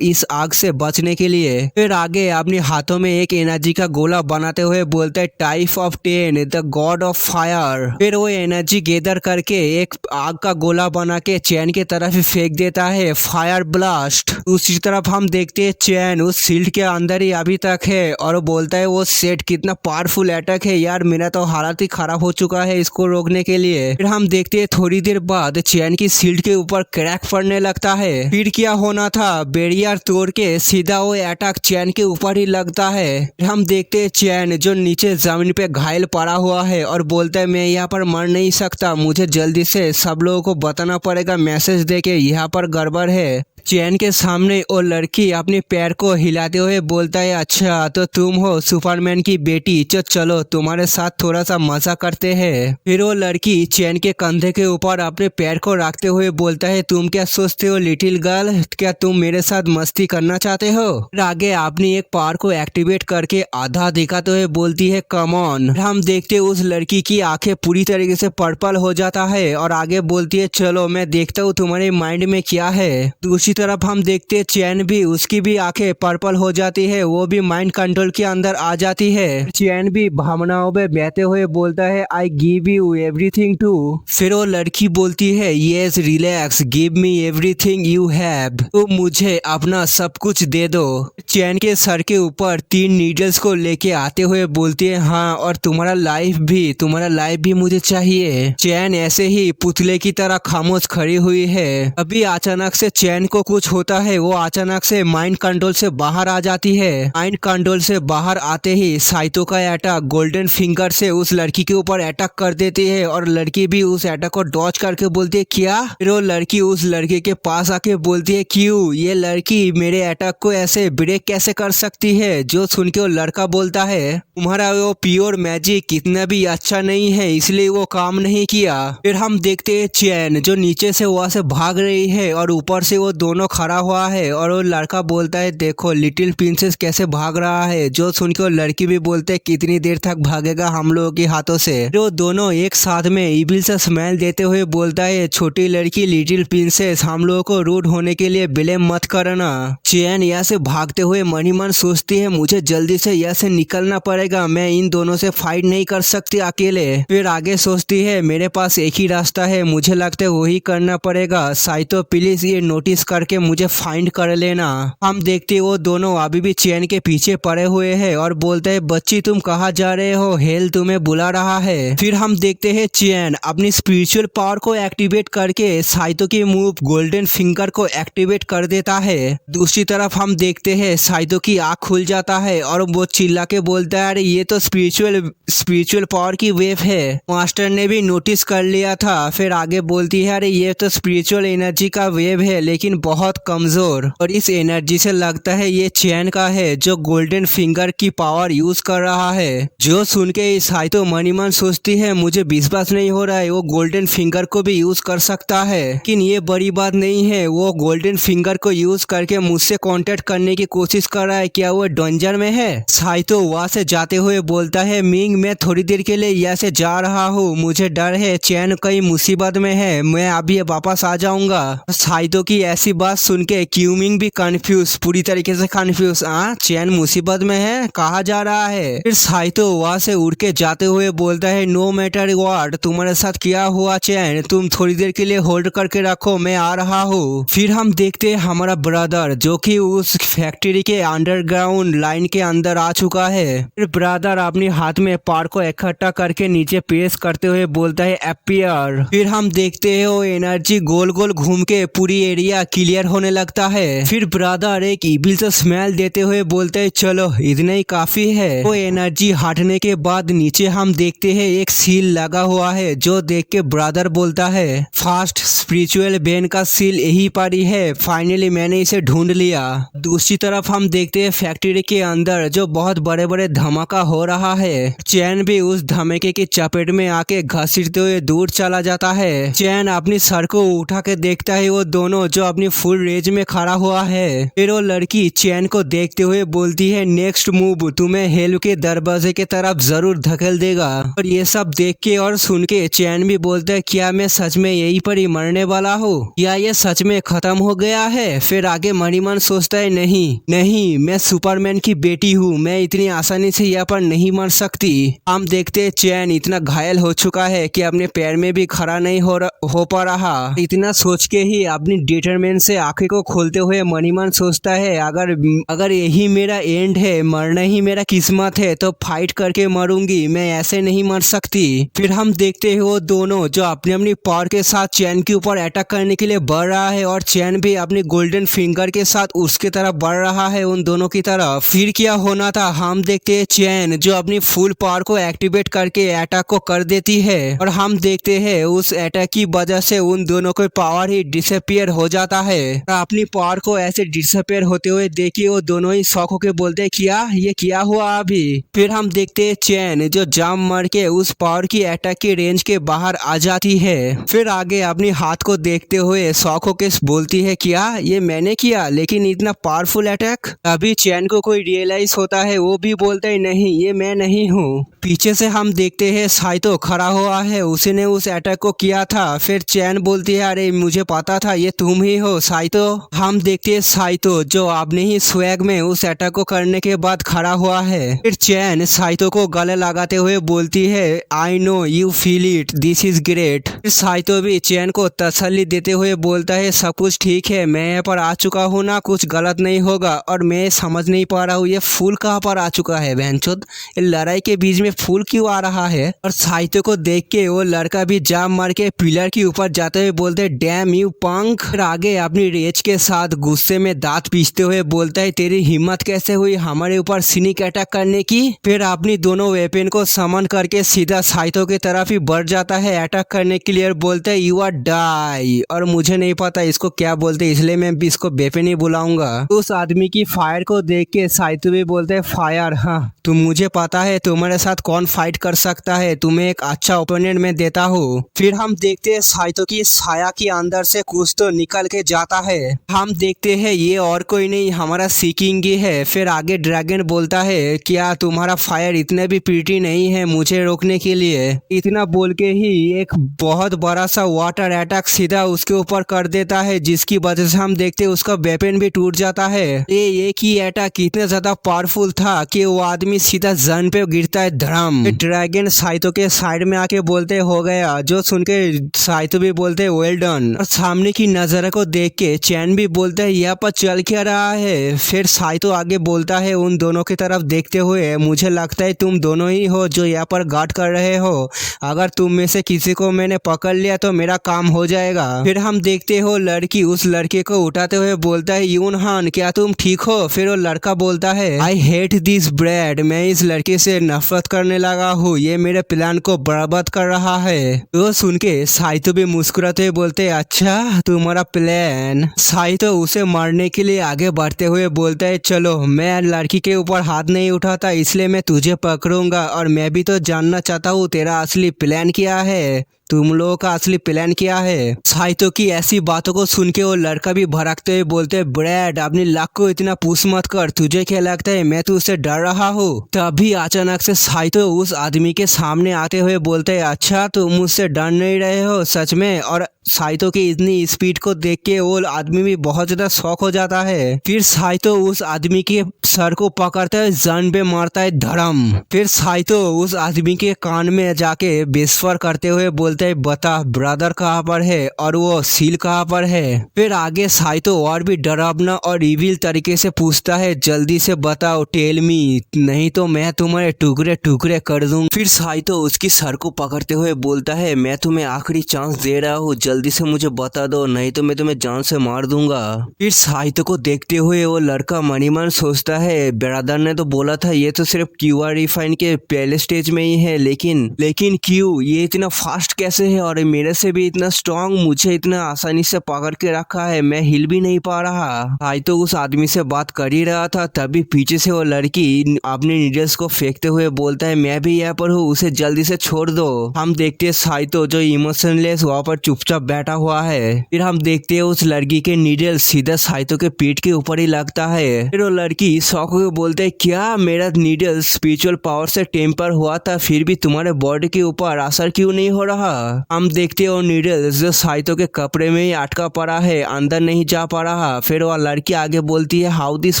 इस आग से बचने के लिए। फिर आगे अपने हाथों में एक एनर्जी का गोला बनाते हुए बोलता है type of 10 the God of fire. फिर वो एनर्जी गैदर करके एक आग का गोला बना के चैन के तरफ ही फेंक देता है फायर ब्लास्ट। दूसरी तरफ हम देखते हैं चैन उस शील्ड के अंदर ही अभी तक है और वो बोलता है वो सेट कितना पावरफुल अटैक है यार, मेरा तो हालत ही खराब हो चुका है इसको रोकने के लिए। फिर हम देखते हैं थोड़ी देर बाद चैन की शील्ड के ऊपर क्रैक पड़ने लगता है। फिर क्या होना था बैरियर तोड़ के सीधा वो अटैक चैन के ऊपर ही लगता है। हम देखते हैं चैन जो नीचे जमीन पे घायल पड़ा हुआ है और बोलता है मैं यहाँ पर मर नहीं सकता, मुझे जल्दी से सब लोगों को बताना पड़ेगा मैसेज देके यहाँ पर गड़बड़ है। चैन के सामने वो लड़की अपने पैर को हिलाते हुए बोलता है अच्छा तो तुम हो सुपरमैन की बेटी, तो चलो तुम्हारे साथ थोड़ा सा मजा करते हैं। फिर वो लड़की चैन के कंधे के ऊपर अपने पैर को रखते हुए बोलता है तुम क्या सोचते हो लिटिल गर्ल, क्या तुम मेरे साथ मस्ती करना चाहते हो। फिर आगे अपनी एक पावर को एक्टिवेट करके आधा दिखाते हुए बोलती है कम ऑन। हम देखते उस लड़की की आंखें पूरी तरीके से पर्पल हो जाता है और आगे बोलती है चलो मैं देखता हूँ तुम्हारे माइंड में क्या है। दूसरी तरफ हम देखते चैन भी उसकी भी आंखें पर्पल हो जाती है, वो भी माइंड कंट्रोल के अंदर आ जाती है। चैन भी भावनाओं में बहते हुए बोलता है I give you everything too. फिर वो लड़की बोलती है yes relax give me everything you have, तो मुझे अपना सब कुछ दे दो। चैन के सर के ऊपर 3 नीडल्स को लेके आते हुए बोलती है हाँ और तुम्हारा लाइफ भी मुझे चाहिए। चैन ऐसे ही पुतले की तरह खामोश खड़ी हुई है। अभी अचानक से चैन को कुछ होता है, वो अचानक से माइंड कंट्रोल से बाहर आ जाती है। माइंड कंट्रोल से बाहर आते ही साइतो का अटैक गोल्डन फिंगर से उस लड़की के ऊपर अटैक कर देती है और लड़की भी उस अटैक को डॉज करके बोलती है क्या। फिर वो लड़की उस लड़के के पास आके बोलती है क्यों ये लड़की मेरे अटैक को ऐसे ब्रेक कैसे कर सकती है। जो सुन के वो लड़का बोलता है तुम्हारा वो प्योर मैजिक कितना भी अच्छा नहीं है इसलिए वो काम नहीं किया। फिर हम देखते हैं चैन जो नीचे से वहां से भाग रही है और ऊपर से वो दोनों खड़ा हुआ है और वो लड़का बोलता है देखो लिटिल प्रिंसेस कैसे भाग रहा है। जो सुन के वो लड़की भी बोलते है कितनी देर तक भागेगा हम लोगों के हाथों से। जो दोनों एक साथ में इविल से स्माइल देते हुए बोलता है छोटी लड़की लिटिल प्रिंसेस हम लोगों को रूड होने के लिए ब्लेम मत करना। चैन यहाँ से भागते हुए मन ही मन सोचती है मुझे जल्दी से यहाँ से निकलना पड़ेगा, मैं इन दोनों से फाइट नहीं कर सकती अकेले। फिर आगे सोचती है मेरे पास एक ही रास्ता है, मुझे लगता है वही करना पड़ेगा। साइतो प्लीज ये नोटिस करके मुझे फाइंड कर लेना। हम देखते वो दोनों अभी भी चैन के पीछे पड़े हुए हैं और बोलते हैं बच्ची तुम कहाँ जा रहे हो, हेल तुम्हें बुला रहा है। फिर हम देखते हैं चैन अपनी स्पिरिचुअल पावर को एक्टिवेट करके साइतो की मूव गोल्डन फिंगर को एक्टिवेट कर देता है। दूसरी तरफ हम देखते हैं साइतो की आँख खुल जाता है और वो चिल्ला के बोलता है अरे ये तो स्पिरिचुअल पावर की वेव है, मास्टर ने भी नोटिस कर लिया था। फिर आगे बोलती है अरे ये तो स्पिरिचुअल एनर्जी का वेव है लेकिन बहुत कमजोर और इस एनर्जी से लगता है ये चैन का है जो गोल्डन फिंगर की पावर यूज कर रहा है। जो सुन के साइतो मन ही मन सोचती है मुझे विश्वास नहीं हो रहा है वो गोल्डन फिंगर को भी यूज कर सकता है। लेकिन ये बड़ी बात नहीं है, वो गोल्डन फिंगर को यूज करके मुझसे कांटेक्ट करने की कोशिश कर रहा है। क्या वो डेंजर में है? साइतो वहां से जाते हुए बोलता है मिंग मैं थोड़ी देर के लिए यहाँ से जा रहा हूँ, मुझे डर है चैन कई मुसीबत में है, मैं अभी वापस आ जाऊंगा। साइतो की ऐसी बात सुन के क्यूमिंग भी कंफ्यूज, पूरी तरीके से कंफ्यूज। चैन मुसीबत में है, कहाँ जा रहा है? फिर साइतो वहां से उड़ के जाते हुए बोलता है नो मैटर व्हाट, तुम्हारे साथ क्या हुआ चैन, तुम थोड़ी देर के लिए होल्ड करके रखो, मैं आ रहा हूँ। फिर हम देखते हैं हमारा ब्रदर जो कि उस फैक्ट्री के अंडरग्राउंड लाइन के अंदर आ चुका है। फिर ब्रदर अपने हाथ में पार को इकट्ठा करके नीचे पेश करते हुए बोलता है अपीयर। फिर हम देखते हैं वो एनर्जी गोल गोल घूम के पूरी एरिया क्लियर होने लगता है। फिर ब्रदर एक इविल सा स्मेल देते हुए बोलते है चलो इतना ही काफी है। वो एनर्जी हटने के बाद नीचे हम देखते हैं एक सील लगा हुआ है जो देख के ब्रदर बोलता है फास्ट स्पिरिचुअल बेन का सील यही पर ही है, फाइनली मैंने इसे ढूंढ लिया। दूसरी तरफ हम देखते हैं फैक्ट्री के अंदर जो बहुत बड़े बड़े धमाका हो रहा है। चैन भी उस धमाके की चपेट में आके घसीटते हुए दूर चला जाता है। चैन अपनी सर को उठा के देखता है वो दोनों जो अपनी फुल रेंज में खड़ा हुआ है। फिर वो लड़की चैन को देखते हुए बोलती है नेक्स्ट मूव तुम्हें हेल के दरवाजे के तरफ जरूर धकेल देगा। और ये सब देख के और सुन के चैन भी बोलता है क्या मैं सच में यहीं पर ही मरने वाला हूँ या ये सच में खत्म हो गया है? फिर आगे मणिमन सोचता है नहीं मैं सुपरमैन की बेटी हूँ, मैं इतनी आसानी से यहाँ पर नहीं मर सकती। हम देखते हैं चैन इतना घायल हो चुका है कि अपने पैर में भी खड़ा नहीं हो पा रहा। इतना सोच के ही अपनी डिटरमिनेशन से आंखें को खोलते हुए मणिमन सोचता है अगर यही मेरा एंड है, मरना ही मेरा किस्मत है तो फाइट करके मरूंगी, मैं ऐसे नहीं मर सकती। फिर हम देखते हैं वो दोनों जो अपनी अपनी पावर के साथ चैन के ऊपर अटैक करने के लिए बढ़ रहा है और चैन भी अपनी गोल्डन फिंगर के साथ उसके तरफ बढ़ रहा है उन दोनों की तरफ। फिर क्या होना था हम देखते हैं चैन जो अपनी फुल पावर को एक्टिवेट करके अटैक को कर देती है और हम देखते हैं उस अटैक की वजह से उन दोनों को पावर ही डिसअपियर हो जाता है। अपनी पावर को ऐसे डिसअपियर होते हुए देखिए वो दोनों ही शॉक होके बोलते हैं ये क्या हुआ अभी? फिर हम देखते हैं चैन जो जाम मार के उस पावर की अटैक की रेंज के बाहर आ जाती है। फिर आगे अपनी हाथ को देखते हुए शॉक होके बोलती है क्या ये मैंने किया, लेकिन इतना पावरफुल अटैक? अभी चैन को कोई रियलाइज होता है, वो भी बोलता है नहीं ये मैं नहीं हूँ। पीछे से हम देखते हैं साइतो खड़ा हुआ है, उसने उस अटैक को किया था। फिर चैन बोलती है अरे मुझे पता था ये तुम ही हो साइतो। हम देखते हैं साइतो जो अपने ही स्वैग में उस अटैक को करने के बाद खड़ा हुआ है। फिर चैन साइतो को गले लगाते हुए बोलती है I know you feel it, this is great. फिर साइतो भी चैन को तसल्ली देते हुए बोलता है सब कुछ ठीक है, मैं यहाँ पर आ चुका हूँ ना, कुछ गलत नहीं होगा। और मैं समझ नहीं पा रहा हूँ ये फूल कहाँ पर आ चुका है, बहनचोद ये लड़ाई के बीच में फूल क्यों आ रहा है? और साहित्य को देख के वो लड़का भी जाम मार के पिलर के ऊपर जाते हुए बोलते डैम यू पंक। फिर आगे अपनी रेज के साथ गुस्से में दांत पीसते हुए बोलता है तेरी हिम्मत कैसे हुई हमारे ऊपर सिनिक अटैक करने की? फिर अपनी दोनों वेपन को समन करके सीधा साहित्य की तरफ ही बढ़ जाता है अटैक करने के लिए और बोलता है यू आर डाई। और मुझे नहीं पता इसको क्या बोलते इसलिए मैं भी इसको वेपन ही बुलाऊंगा। उस आदमी की फायर को देख के साहित्य भी बोलते है फायर, हाँ तुम मुझे पता है तुम्हारे साथ कौन फाइट कर सकता है, तुम्हें एक अच्छा ओपोनेंट में देता हूँ। फिर हम देखते हैं साइतो की छाया के अंदर से कुछ तो निकल के जाता है। हम देखते हैं ये और कोई नहीं हमारा सीकिंग ही है। फिर आगे ड्रैगन बोलता है क्या तुम्हारा फायर इतने भी प्रीटी नहीं है मुझे रोकने के लिए? इतना बोल के ही एक बहुत बड़ा सा वाटर अटैक सीधा उसके ऊपर कर देता है जिसकी वजह से हम देखते हैं उसका वेपन भी टूट जाता है। ये एक ही अटैक इतना ज्यादा पावरफुल था कि वो आदमी सीधा जन पे गिरता है धड़म। ड्रैगन साइतो के साइड में आके बोलते हो गया, जो सुन के साइतो भी बोलते वेल डन। और सामने की नजारा को देख के चैन भी बोलता है यहाँ पर चल क्या रहा है? फिर साइतो आगे बोलता है उन दोनों की तरफ देखते हुए मुझे लगता है तुम दोनों ही हो जो यहाँ पर गार्ड कर रहे हो, अगर तुम में से किसी को मैंने पकड़ लिया तो मेरा काम हो जाएगा। फिर हम देखते हो लड़की उस लड़के को उठाते हुए बोलता है यून हान क्या तुम ठीक हो? फिर वो लड़का बोलता है आई हेट दिस ब्रेड, मैं इस लड़के से नफरत करने लगा हूँ, ये मेरे प्लान को बर्बाद कर रहा है। तो सुन के साइतो भी मुस्कुराते हुए बोलते अच्छा तुम्हारा प्लान प्लान। साइतो उसे मारने के लिए आगे बढ़ते हुए बोलता है चलो, मैं लड़की के ऊपर हाथ नहीं उठाता इसलिए मैं तुझे पकड़ूंगा और मैं भी तो जानना चाहता हूँ तेरा असली प्लान क्या है, तुम लोगों का असली प्लान क्या है। साइतो की ऐसी बातों को सुन के वो लड़का भी भड़कते हुए बोलते हैं ब्रैड अपनी लक को इतना पुश मत कर, तुझे क्या लगता है मैं तुझसे डर रहा हूँ। तभी अचानक से साइतो उस आदमी के सामने आते हुए बोलते हैं अच्छा तुम मुझसे डर नहीं रहे हो सच में। और साइतो की इतनी स्पीड को देख के वो आदमी भी बहुत ज्यादा शॉक हो जाता है। फिर साइतो उस आदमी के सर को पकड़ता है, जन पे मारता है धड़म। फिर साइतो उस आदमी के कान में जाके विस्फर करते हुए बोलता है बता ब्रदर कहाँ पर है और वो सील कहाँ पर है। फिर आगे साइतो और भी डरावना और इविल तरीके से पूछता है जल्दी से बताओ टेल मी, नहीं तो मैं तुम्हारे टुकड़े टुकड़े कर दूंगा। फिर साइतो उसकी सर को पकड़ते हुए बोलता है मैं तुम्हें आखिरी चांस दे रहा हूँ, जल्दी से मुझे बता दो नहीं तो मैं तुम्हें जान से मार दूंगा। फिर साहित्य को देखते हुए वो लड़का मनी मन सोचता है ब्रदर ने तो बोला था ये तो सिर्फ क्यूआर रिफाइन के पहले स्टेज में ही है, लेकिन क्यों ये इतना फास्ट कैसे है और मेरे से भी इतना स्ट्रांग, मुझे इतना आसानी से पकड़ के रखा है, मैं हिल भी नहीं पा रहा। साहित्य उस आदमी से बात कर ही रहा था तभी पीछे से वो लड़की अपने नीडल्स को फेंकते हुए बोलता है मैं भी यहाँ पर हूँ, उसे जल्दी से छोड़ दो। हम देखते हैं साहित्य जो इमोशनलेस वहाँ पर चुपचाप बैठा हुआ है। फिर हम देखते हैं उस लड़की के नीडल सीधा साइतो के पीठ के ऊपर ही लगता है। फिर वो लड़की शौक होकर बोलते है क्या मेरा नीडल स्पिरिचुअल पावर से टेम्पर हुआ था फिर भी तुम्हारे बॉडी के ऊपर असर क्यों नहीं हो रहा। हम देखते हैं वो नीडल जो साइतो के कपड़े में ही अटका पड़ा है, अंदर नहीं जा पा रहा। फिर वो लड़की आगे बोलती है हाउ दिस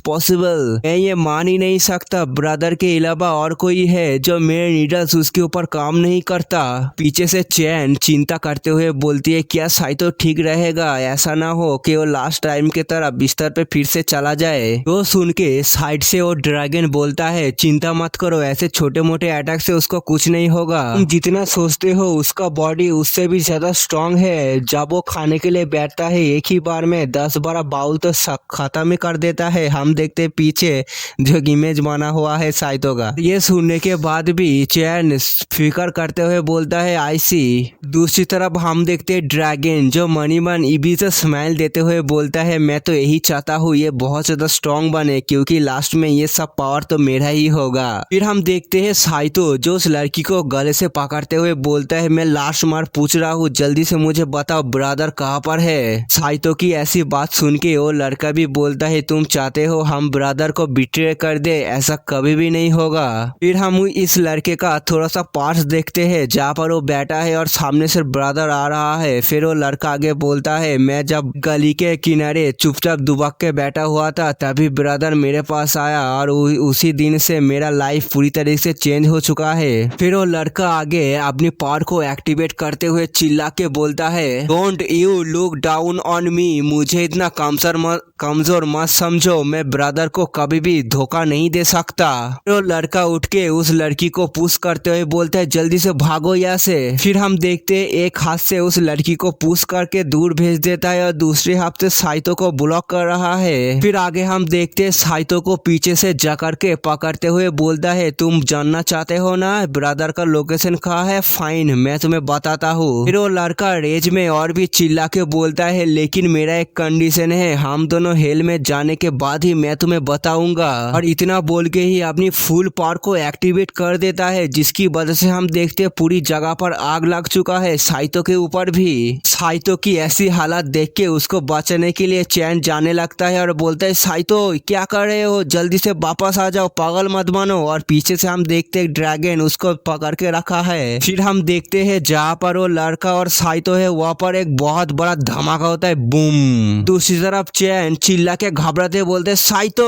पॉसिबल, मैं ये मान ही नहीं सकता ब्रदर के अलावा और कोई है जो मेरे नीडल्स उसके ऊपर काम नहीं करता। पीछे से चैन चिंता करते हुए बोलती है क्या साइतो ठीक रहेगा, ऐसा ना हो कि वो लास्ट टाइम के तरह बिस्तर पे फिर से चला जाए। तो सुन के साइड से वो ड्रैगन बोलता है चिंता मत करो, ऐसे छोटे मोटे अटैक से उसको कुछ नहीं होगा, तुम जितना सोचते हो उसका बॉडी उससे भी ज्यादा स्ट्रांग है। जब वो खाने के लिए बैठता है एक ही बार में 10-12 बाउल तो खत्म ही कर देता है। हम देखते पीछे जो इमेज बना हुआ है साइतो का। ये सुनने के बाद भी चैन फिकर करते हुए बोलता है आई सी। दूसरी तरफ हम देखते ड्रैगन जो मनी मन इबी से स्माइल देते हुए बोलता है मैं तो यही चाहता हूँ ये बहुत ज्यादा स्ट्रांग बने क्योंकि लास्ट में ये सब पावर तो मेरा ही होगा। फिर हम देखते हैं साइतो जो उस लड़की को गले से पकड़ते हुए बोलता है मैं लास्ट बार पूछ रहा हूँ जल्दी से मुझे बताओ ब्रदर कहाँ पर है। साइतो की ऐसी बात सुन के वो लड़का भी बोलता है तुम चाहते हो हम ब्रदर को बिट्रे कर दे, ऐसा कभी भी नहीं होगा। फिर हम इस लड़के का थोड़ा सा पार्ट्स देखते हैं जहाँ पर वो बैठा है और सामने से ब्रदर आ रहा है। फिर वो लड़का आगे बोलता है मैं जब गली के किनारे चुपचाप दुबक के बैठा हुआ था तभी ब्रदर मेरे पास आया और उसी दिन से मेरा लाइफ पूरी तरीके से चेंज हो चुका है। फिर वो लड़का आगे अपनी पावर को एक्टिवेट करते हुए चिल्ला के बोलता है don't you look down on me, मुझे इतना कमजोर मत समझो, मैं ब्रदर को कभी भी धोखा नहीं दे सकता। तो लड़का उठ के उस लड़की को पुश करते हुए बोलता है जल्दी से भागो यहाँ से। फिर हम देखते एक हाथ से उस लड़की को पुश करके दूर भेज देता है और दूसरे हाथ से साइतो को ब्लॉक कर रहा है। फिर आगे हम देखते साइतो को पीछे से जकड़ के पकड़ते हुए बोलता है तुम जानना चाहते हो ना ब्रदर का लोकेशन कहाँ है, फाइन मैं तुम्हें बताता हूँ। फिर वो लड़का रेज में और भी चिल्ला के बोलता है लेकिन मेरा एक कंडीशन है, हम दोनों हेल में जाने के बाद ही मैं तुम्हें बताऊंगा। और इतना बोल के ही अपनी फुल पावर को एक्टिवेट कर देता है जिसकी वजह से हम देखते पूरी जगह पर आग लग चुका है, साइतो के ऊपर भी। साइतो की ऐसी हालत देख के उसको बचाने के लिए चैन जाने लगता है और बोलता है साइतो क्या कर रहे हो, जल्दी से वापस आ जाओ, पागल मत बनो। और पीछे से हम देखते हैं ड्रैगन उसको पकड़ के रखा है। फिर हम देखते हैं जहाँ पर वो लड़का और साइतो है वहाँ पर एक बहुत बड़ा धमाका होता है, बूम। दूसरी तरफ चैन चिल्ला के घबराते बोलते साइतो।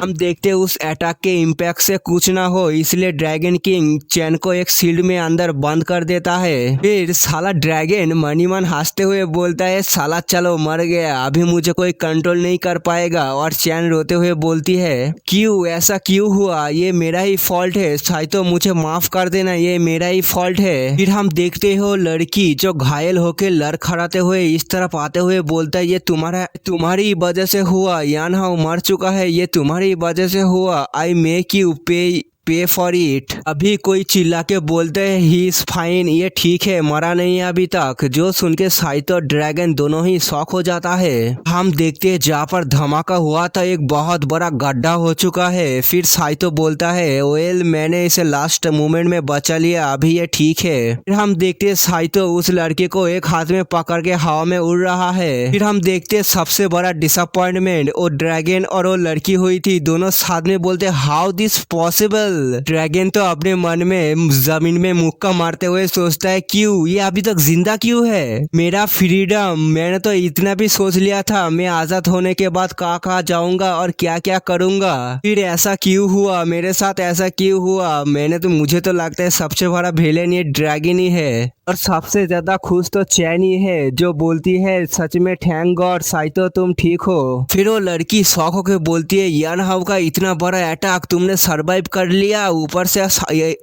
हम देखते उस अटैक के इम्पैक्ट से कुछ ना हो इसलिए ड्रैगन किंग चैन को एक शील्ड में अंदर बंद कर देता है। फिर साला ड्रैगन मनी मन हंसते हुए बोलता है साला चलो मर गया, अभी मुझे कोई कंट्रोल नहीं कर पाएगा। और चैन रोते हुए बोलती है क्यों, ऐसा क्यों हुआ, ये मेरा ही फॉल्ट है, साइतो मुझे माफ कर देना, ये मेरा ही फॉल्ट है। फिर हम देखते हो लड़की जो घायल होके लड़खड़ाते हुए इस तरफ आते हुए बोलता है ये तुम्हारी वजह से हुआ, यान हाउ मर चुका है, ये तुम्हारी वजह से हुआ, आई मेक यू पे पे फॉर इट। अभी कोई चिल्ला के बोलते हैं ही इज फाइन, ये ठीक है, मरा नहीं है अभी तक। जो सुन के साइतो और ड्रैगन दोनों ही शॉक हो जाता है। हम देखते हैं जहाँ पर धमाका हुआ था एक बहुत बड़ा गड्ढा हो चुका है। फिर साइतो बोलता है वेल मैंने इसे लास्ट मोमेंट में बचा लिया, अभी ये ठीक है। फिर हम देखते हैं साइतो उस लड़के को एक हाथ में पकड़ के हवा में उड़ रहा है। फिर हम देखते हैं सबसे बड़ा डिसअपॉइंटमेंट, वो ड्रैगन और वो लड़की हुई थी, दोनों साथ में बोलते हाउ दिस पॉसिबल। ड्रैगन तो अपने मन में जमीन में मुक्का मारते हुए सोचता है क्यों ये अभी तक जिंदा क्यों है, मेरा फ्रीडम, मैंने तो इतना भी सोच लिया था मैं आजाद होने के बाद कहाँ जाऊंगा और क्या क्या करूंगा, फिर ऐसा क्यों हुआ मेरे साथ, ऐसा क्यों हुआ। मुझे तो लगता है सबसे बड़ा विलेन ये ड्रैगन ही है और सबसे ज्यादा खुश तो चैन ही है जो बोलती है सच में थैंक गॉड साइतो तुम ठीक हो। फिर वो लड़की शौक होकर बोलती है यान हाउ का इतना बड़ा अटैक तुमने सरवाइव कर लिया, ऊपर से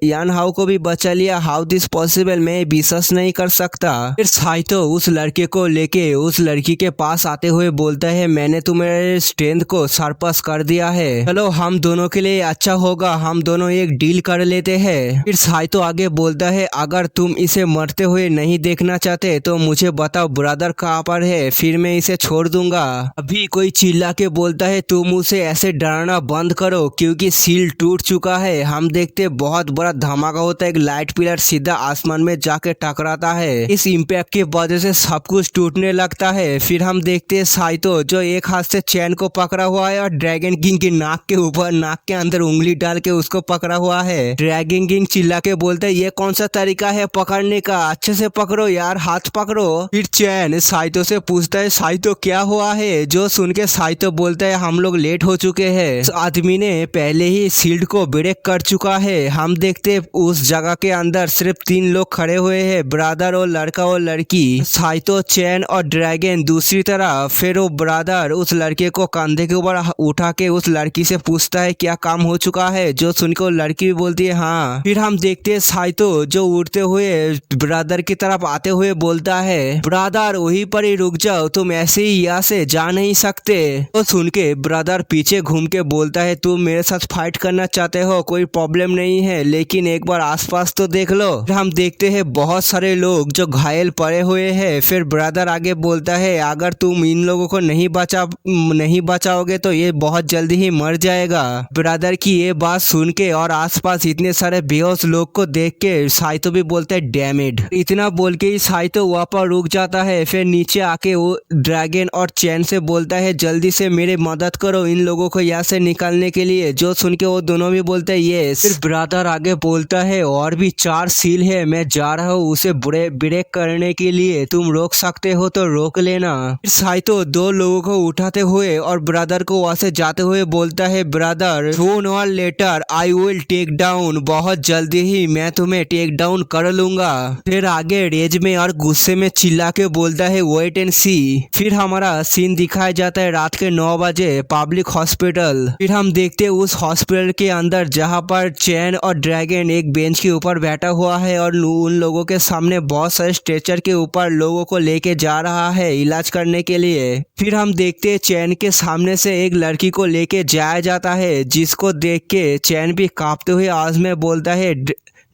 यान हाउ को भी बचा लिया, हाउ दिस पॉसिबल, मैं विश्वास नहीं कर सकता। फिर साइतो उस लड़के को लेके उस लड़की के पास आते हुए बोलता है मैंने तुम्हारे स्ट्रेंथ को सरपास कर दिया है, चलो हम दोनों के लिए अच्छा होगा, हम दोनों एक डील कर लेते हैं। फिर साइतो आगे बोलता है अगर तुम इसे मरते हुए नहीं देखना चाहते तो मुझे बताओ ब्रदर कहाँ पर है, फिर मैं इसे छोड़ दूंगा। अभी कोई चिल्ला के बोलता है तुम उसे ऐसे डराना बंद करो क्योंकि सील टूट चुका है। हम देखते बहुत बड़ा धमाका होता है, एक लाइट पिलर सीधा आसमान में जाके टकराता है, इस इम्पैक्ट की वजह से सब कुछ टूटने लगता है। फिर हम देखते हैं साइतो जो एक हाथ से चैन को पकड़ा हुआ है और ड्रैगन किंग की नाक के ऊपर नाक के अंदर उंगली डाल के उसको पकड़ा हुआ है। ड्रैगन किंग चिल्ला के बोलते हैं ये कौन सा तरीका है पकड़ने का, अच्छे से पकड़ो यार, हाथ पकड़ो। फिर चैन साइतो से पूछता है साइतो क्या हुआ है, जो सुन के साइतो बोलता है हम लोग लेट हो चुके हैं, इस आदमी ने पहले ही शील्ड को ब्रेक कर चुका है। हम देखते उस जगह के अंदर सिर्फ 3 लोग खड़े हुए हैं, ब्रदर और लड़का और लड़की, साइतो चैन और ड्रैगन दूसरी तरफ। फिर वो ब्रदर उस लड़के को कंधे के ऊपर उठा के उस लड़की से पूछता है क्या काम हो चुका है, जो सुन के वो लड़की भी बोलती है हाँ। फिर हम देखते हैं साइतो जो उड़ते हुए ब्रदर की तरफ आते हुए बोलता है ब्रदर वहीं पर ही रुक जाओ, तुम ऐसे ही यहाँ से जा नहीं सकते। तो सुन के ब्रदर पीछे घूम के बोलता है तुम मेरे साथ फाइट करना चाहते हो कोई प्रॉब्लम नहीं है, लेकिन एक बार आसपास तो देख लो। फिर हम देखते हैं बहुत सारे लोग जो घायल पड़े हुए हैं। फिर ब्रदर आगे बोलता है अगर तुम इन लोगों को नहीं बचाओगे तो ये बहुत जल्दी ही मर जाएगा। ब्रदर की ये बात सुन के और आसपास इतने सारे बेहोश लोग को देख के साइतो भी बोलता है डैम इट। इतना बोल के ही साइतो वहाँ पर रुक जाता है। फिर नीचे आके वो ड्रैगन और चैन से बोलता है जल्दी से मेरी मदद करो इन लोगों को यहाँ से निकालने के लिए, जो सुन के वो दोनों भी बोलते हैं ये। फिर ब्रदर आगे बोलता है और भी 4 सील है, मैं जा रहा हूँ उसे ब्रेक करने के लिए, तुम रोक सकते हो तो रोक लेना। फिर साइतो 2 लोगों को उठाते हुए और ब्रदर को वहां से जाते हुए बोलता है ब्रदर सून और later I will take down, बहुत जल्दी ही मैं तुम्हें टेक डाउन कर लूंगा। फिर आगे रेज में और गुस्से में चिल्ला के बोलता है वेट एंड सी। फिर हमारा सीन दिखाया जाता है रात के 9 बजे पब्लिक हॉस्पिटल। फिर हम देखते हैं उस हॉस्पिटल के अंदर जहां पर चैन और ड्रैगन एक बेंच के ऊपर बैठा हुआ है और उन लोगों के सामने बहुत सारे स्ट्रेचर के ऊपर लोगों को लेके जा रहा है इलाज करने के लिए। फिर हम देखते हैं चैन के सामने से एक लड़की को लेके जाया जाता है, जिसको देख के चैन भी कांपते हुए आवाज में बोलता है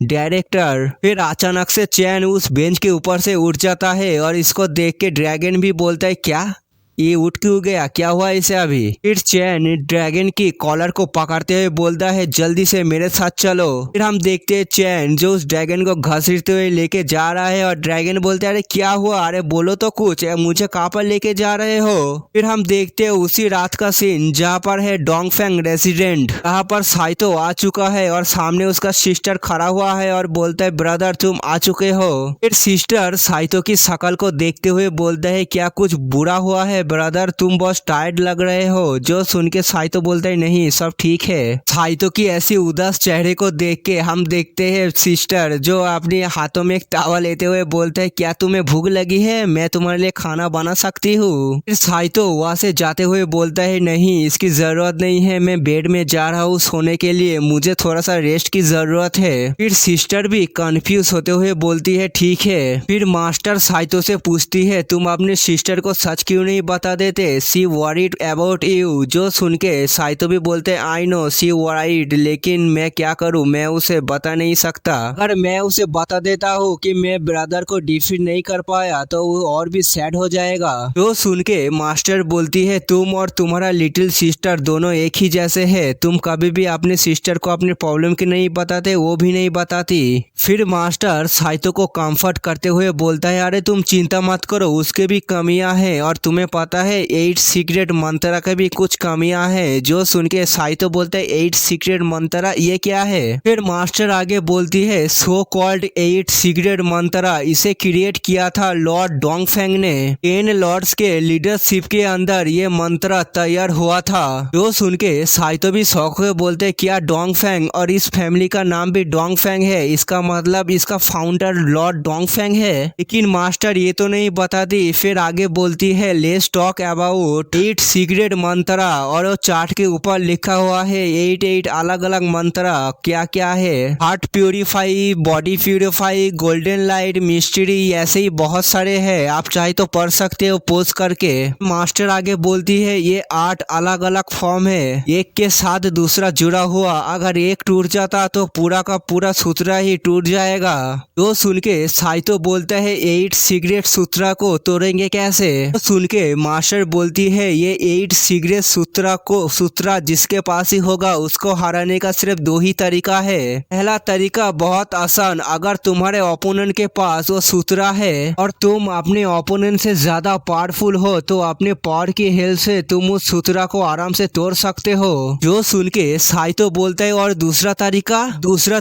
डायरेक्टर। फिर अचानक से चैन उस बेंच के ऊपर से उठ जाता है और इसको देख के ड्रैगन भी बोलता है क्या ये उठ क्यों गया, क्या हुआ इसे अभी। फिर चैन ड्रैगन की कॉलर को पकड़ते हुए बोलता है जल्दी से मेरे साथ चलो। फिर हम देखते हैं चैन जो उस ड्रैगन को घसीटते हुए लेके जा रहा है और ड्रैगन बोलते हैं अरे क्या हुआ, अरे बोलो तो कुछ, मुझे कहाँ पर लेके जा रहे हो। फिर हम देखते हैं उसी रात का सीन जहाँ पर है डोंगफेंग रेसिडेंट, जहाँ पर साइतो आ चुका है और सामने उसका सिस्टर खड़ा हुआ है और बोलता है ब्रदर तुम आ चुके हो। फिर सिस्टर साइतो की शक्ल को देखते हुए बोलता है क्या कुछ बुरा हुआ है ब्रदर, तुम बहुत टायर्ड लग रहे हो, जो सुन के साइतो बोलता है नहीं सब ठीक है। साइतो की ऐसी उदास चेहरे को देख के हम देखते हैं सिस्टर जो अपने हाथों में एक तावा लेते हुए बोलता है क्या तुम्हें भूख लगी है, मैं तुम्हारे लिए खाना बना सकती हूँ। फिर साइतो वहां से जाते हुए बोलता है नहीं इसकी जरूरत नहीं है, मैं बेड में जा रहा हूँ सोने के लिए, मुझे थोड़ा सा रेस्ट की जरूरत है। फिर सिस्टर भी कंफ्यूज होते हुए बोलती है ठीक है। फिर मास्टर साइतो से पूछती है तुम अपने सिस्टर को सच क्यों नहीं बता देते। She worried about you. जो सुन के साइतो भी बोलते आई नो शी वरीड, लेकिन मैं क्या करूं, मैं उसे बता नहीं सकता। अगर मैं उसे बता देता हूँ कि मैं ब्रदर को डिफीट नहीं कर पाया तो वो और भी सैड हो जाएगा। जो सुन के मास्टर बोलती है तुम और तुम्हारा लिटिल सिस्टर दोनों एक ही जैसे है, तुम कभी भी अपने सिस्टर को अपनी प्रॉब्लम की नहीं बताते, वो भी नहीं बताती। फिर मास्टर साइतो को कंफर्ट करते हुए बोलता है अरे तुम चिंता मत करो, उसके भी कमियां हैं और तुम्हें पता है 8 सीक्रेट मंत्रा के भी कुछ कमियां हैं। जो सुन के साइतो बोलते है 8 सीक्रेट मंत्रा ये क्या है। फिर मास्टर आगे बोलती है सो कॉल्ड 8 सीक्रेट मंत्रा इसे क्रिएट किया था लॉर्ड डोंगफेंग ने। 10 लॉर्ड्स के लीडरशिप के अंदर ये मंत्र तैयार हुआ था। जो सुन के साइतो भी शौक हुए बोलते क्या डोंगफेंग, और इस फैमिली का नाम भी डोंगफेंग है, इसका मतलब इसका फाउंडर लॉर्ड डोंगफेंग है। लेकिन मास्टर ये तो नहीं बताती। फिर आगे बोलती है लेट्स टॉक अबाउट 8 सीक्रेट मंत्रा, और वो चार्ट के ऊपर लिखा हुआ है 8 अलग अलग मंत्रा क्या क्या है। Heart purify, body purify, golden light, mystery, ऐसे ही बहुत सारे हैं, आप चाहे तो पढ़ सकते हो पोस्ट करके। मास्टर आगे बोलती है ये 8 अलग अलग फॉर्म है, एक के साथ दूसरा जुड़ा हुआ, अगर एक टूट जाता तो पूरा का पूरा सूत्रा ही टूट जाएगा। तो सुन के साइतो बोलता है 8 सीक्रेट सूत्रा को तोड़ेंगे कैसे। तो सुन के मास्टर बोलती है ये 8 सीक्रेट सूत्रा जिसके पास ही होगा उसको हराने का सिर्फ 2 ही तरीका है। पहला तरीका बहुत आसान, अगर तुम्हारे ओपोनेंट के पास वो सूत्रा है और तुम अपने ओपोनेंट से ज्यादा पावरफुल हो तो अपने पावर की हेल्प से तुम उस सूत्रा को आराम से तोड़ सकते हो। जो सुन के साइतो बोलता है और दूसरा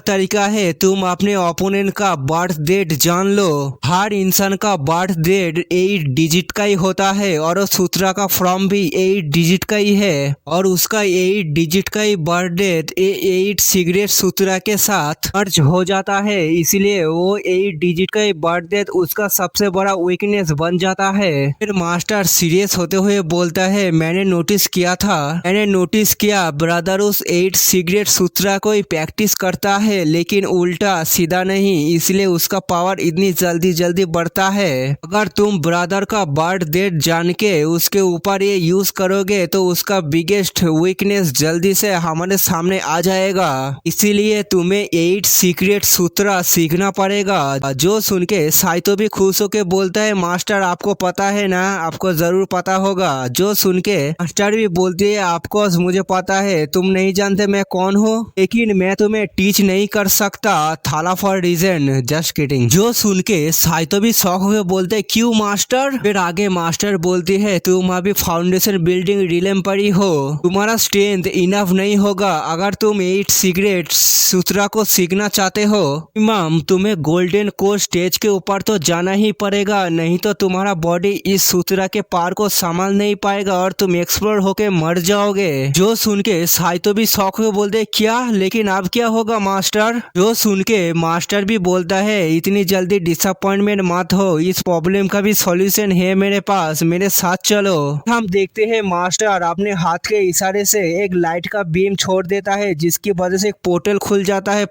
तरीका है तुम अपने ओपोनेंट का बर्थ डेट जान लो। हर इंसान का बर्थ डेट 8 डिजिट का ही होता है और उस सूत्रा का फॉर्म भी 8 डिजिट का ही है, और उसका 8 डिजिट का ही बर्थ डेट 8 सीक्रेट सूत्रा के साथ मर्ज हो जाता है, इसलिए वो 8 डिजिट का ही बर्थ डेट उसका सबसे बड़ा वीकनेस बन जाता है। फिर मास्टर सीरियस होते हुए बोलता है मैंने नोटिस किया ब्रदर उस 8 सीक्रेट सूत्रा को ही प्रैक्टिस करता है, लेकिन उल्टा सीधा नहीं, इसलिए उसका पावर इतनी जल्दी बढ़ता है। अगर तुम ब्रदर का बर्थ डेट जान के उसके ऊपर ये यूज करोगे तो उसका बिगेस्ट वीकनेस जल्दी से हमारे सामने आ जाएगा, इसीलिए तुम्हें 8 सीक्रेट सूत्रा सीखना पड़ेगा। जो सुन के साइतो भी खुश होके बोलता है मास्टर आपको पता है ना, आपको जरूर पता होगा। जो सुन के मास्टर भी बोलती है आपको मुझे पता है, तुम नहीं जानते मैं कौन हूँ, लेकिन मैं तुम्हें टीच नहीं कर सकता, थाला फॉर रीजन, जस्ट किडिंग। जो सुन के साइतो भी शौक हुए बोलते क्यों मास्टर। फिर आगे मास्टर बोलती है तुम अभी फाउंडेशन बिल्डिंग रिलेम पड़ी हो, तुम्हारा स्ट्रेंथ इनफ नहीं होगा अगर तुम 8 सीक्रेट सूत्रा को सीखना चाहते हो। इमाम तुम्हें गोल्डन कोर स्टेज के ऊपर तो जाना ही पड़ेगा, नहीं तो तुम्हारा बॉडी इस सूत्रा के पार को संभाल नहीं पाएगा और तुम एक्सप्लोर होके मर जाओगे। जो सुन के साइतो भी शौक हुए बोलते क्या, लेकिन अब क्या होगा मास्टर। जो सुन के मास्टर भी बोलता है इतनी जल्दी डिसअपॉइंटमेंट मत हो, इस प्रॉब्लम का भी सॉल्यूशन है मेरे पास, मेरे साथ चलो। हम देखते हैं मास्टर अपने हाथ के इशारे से एक लाइट का बीम छोड़ देता है जिसकी वजह से एक पोर्टल खुल जाता है,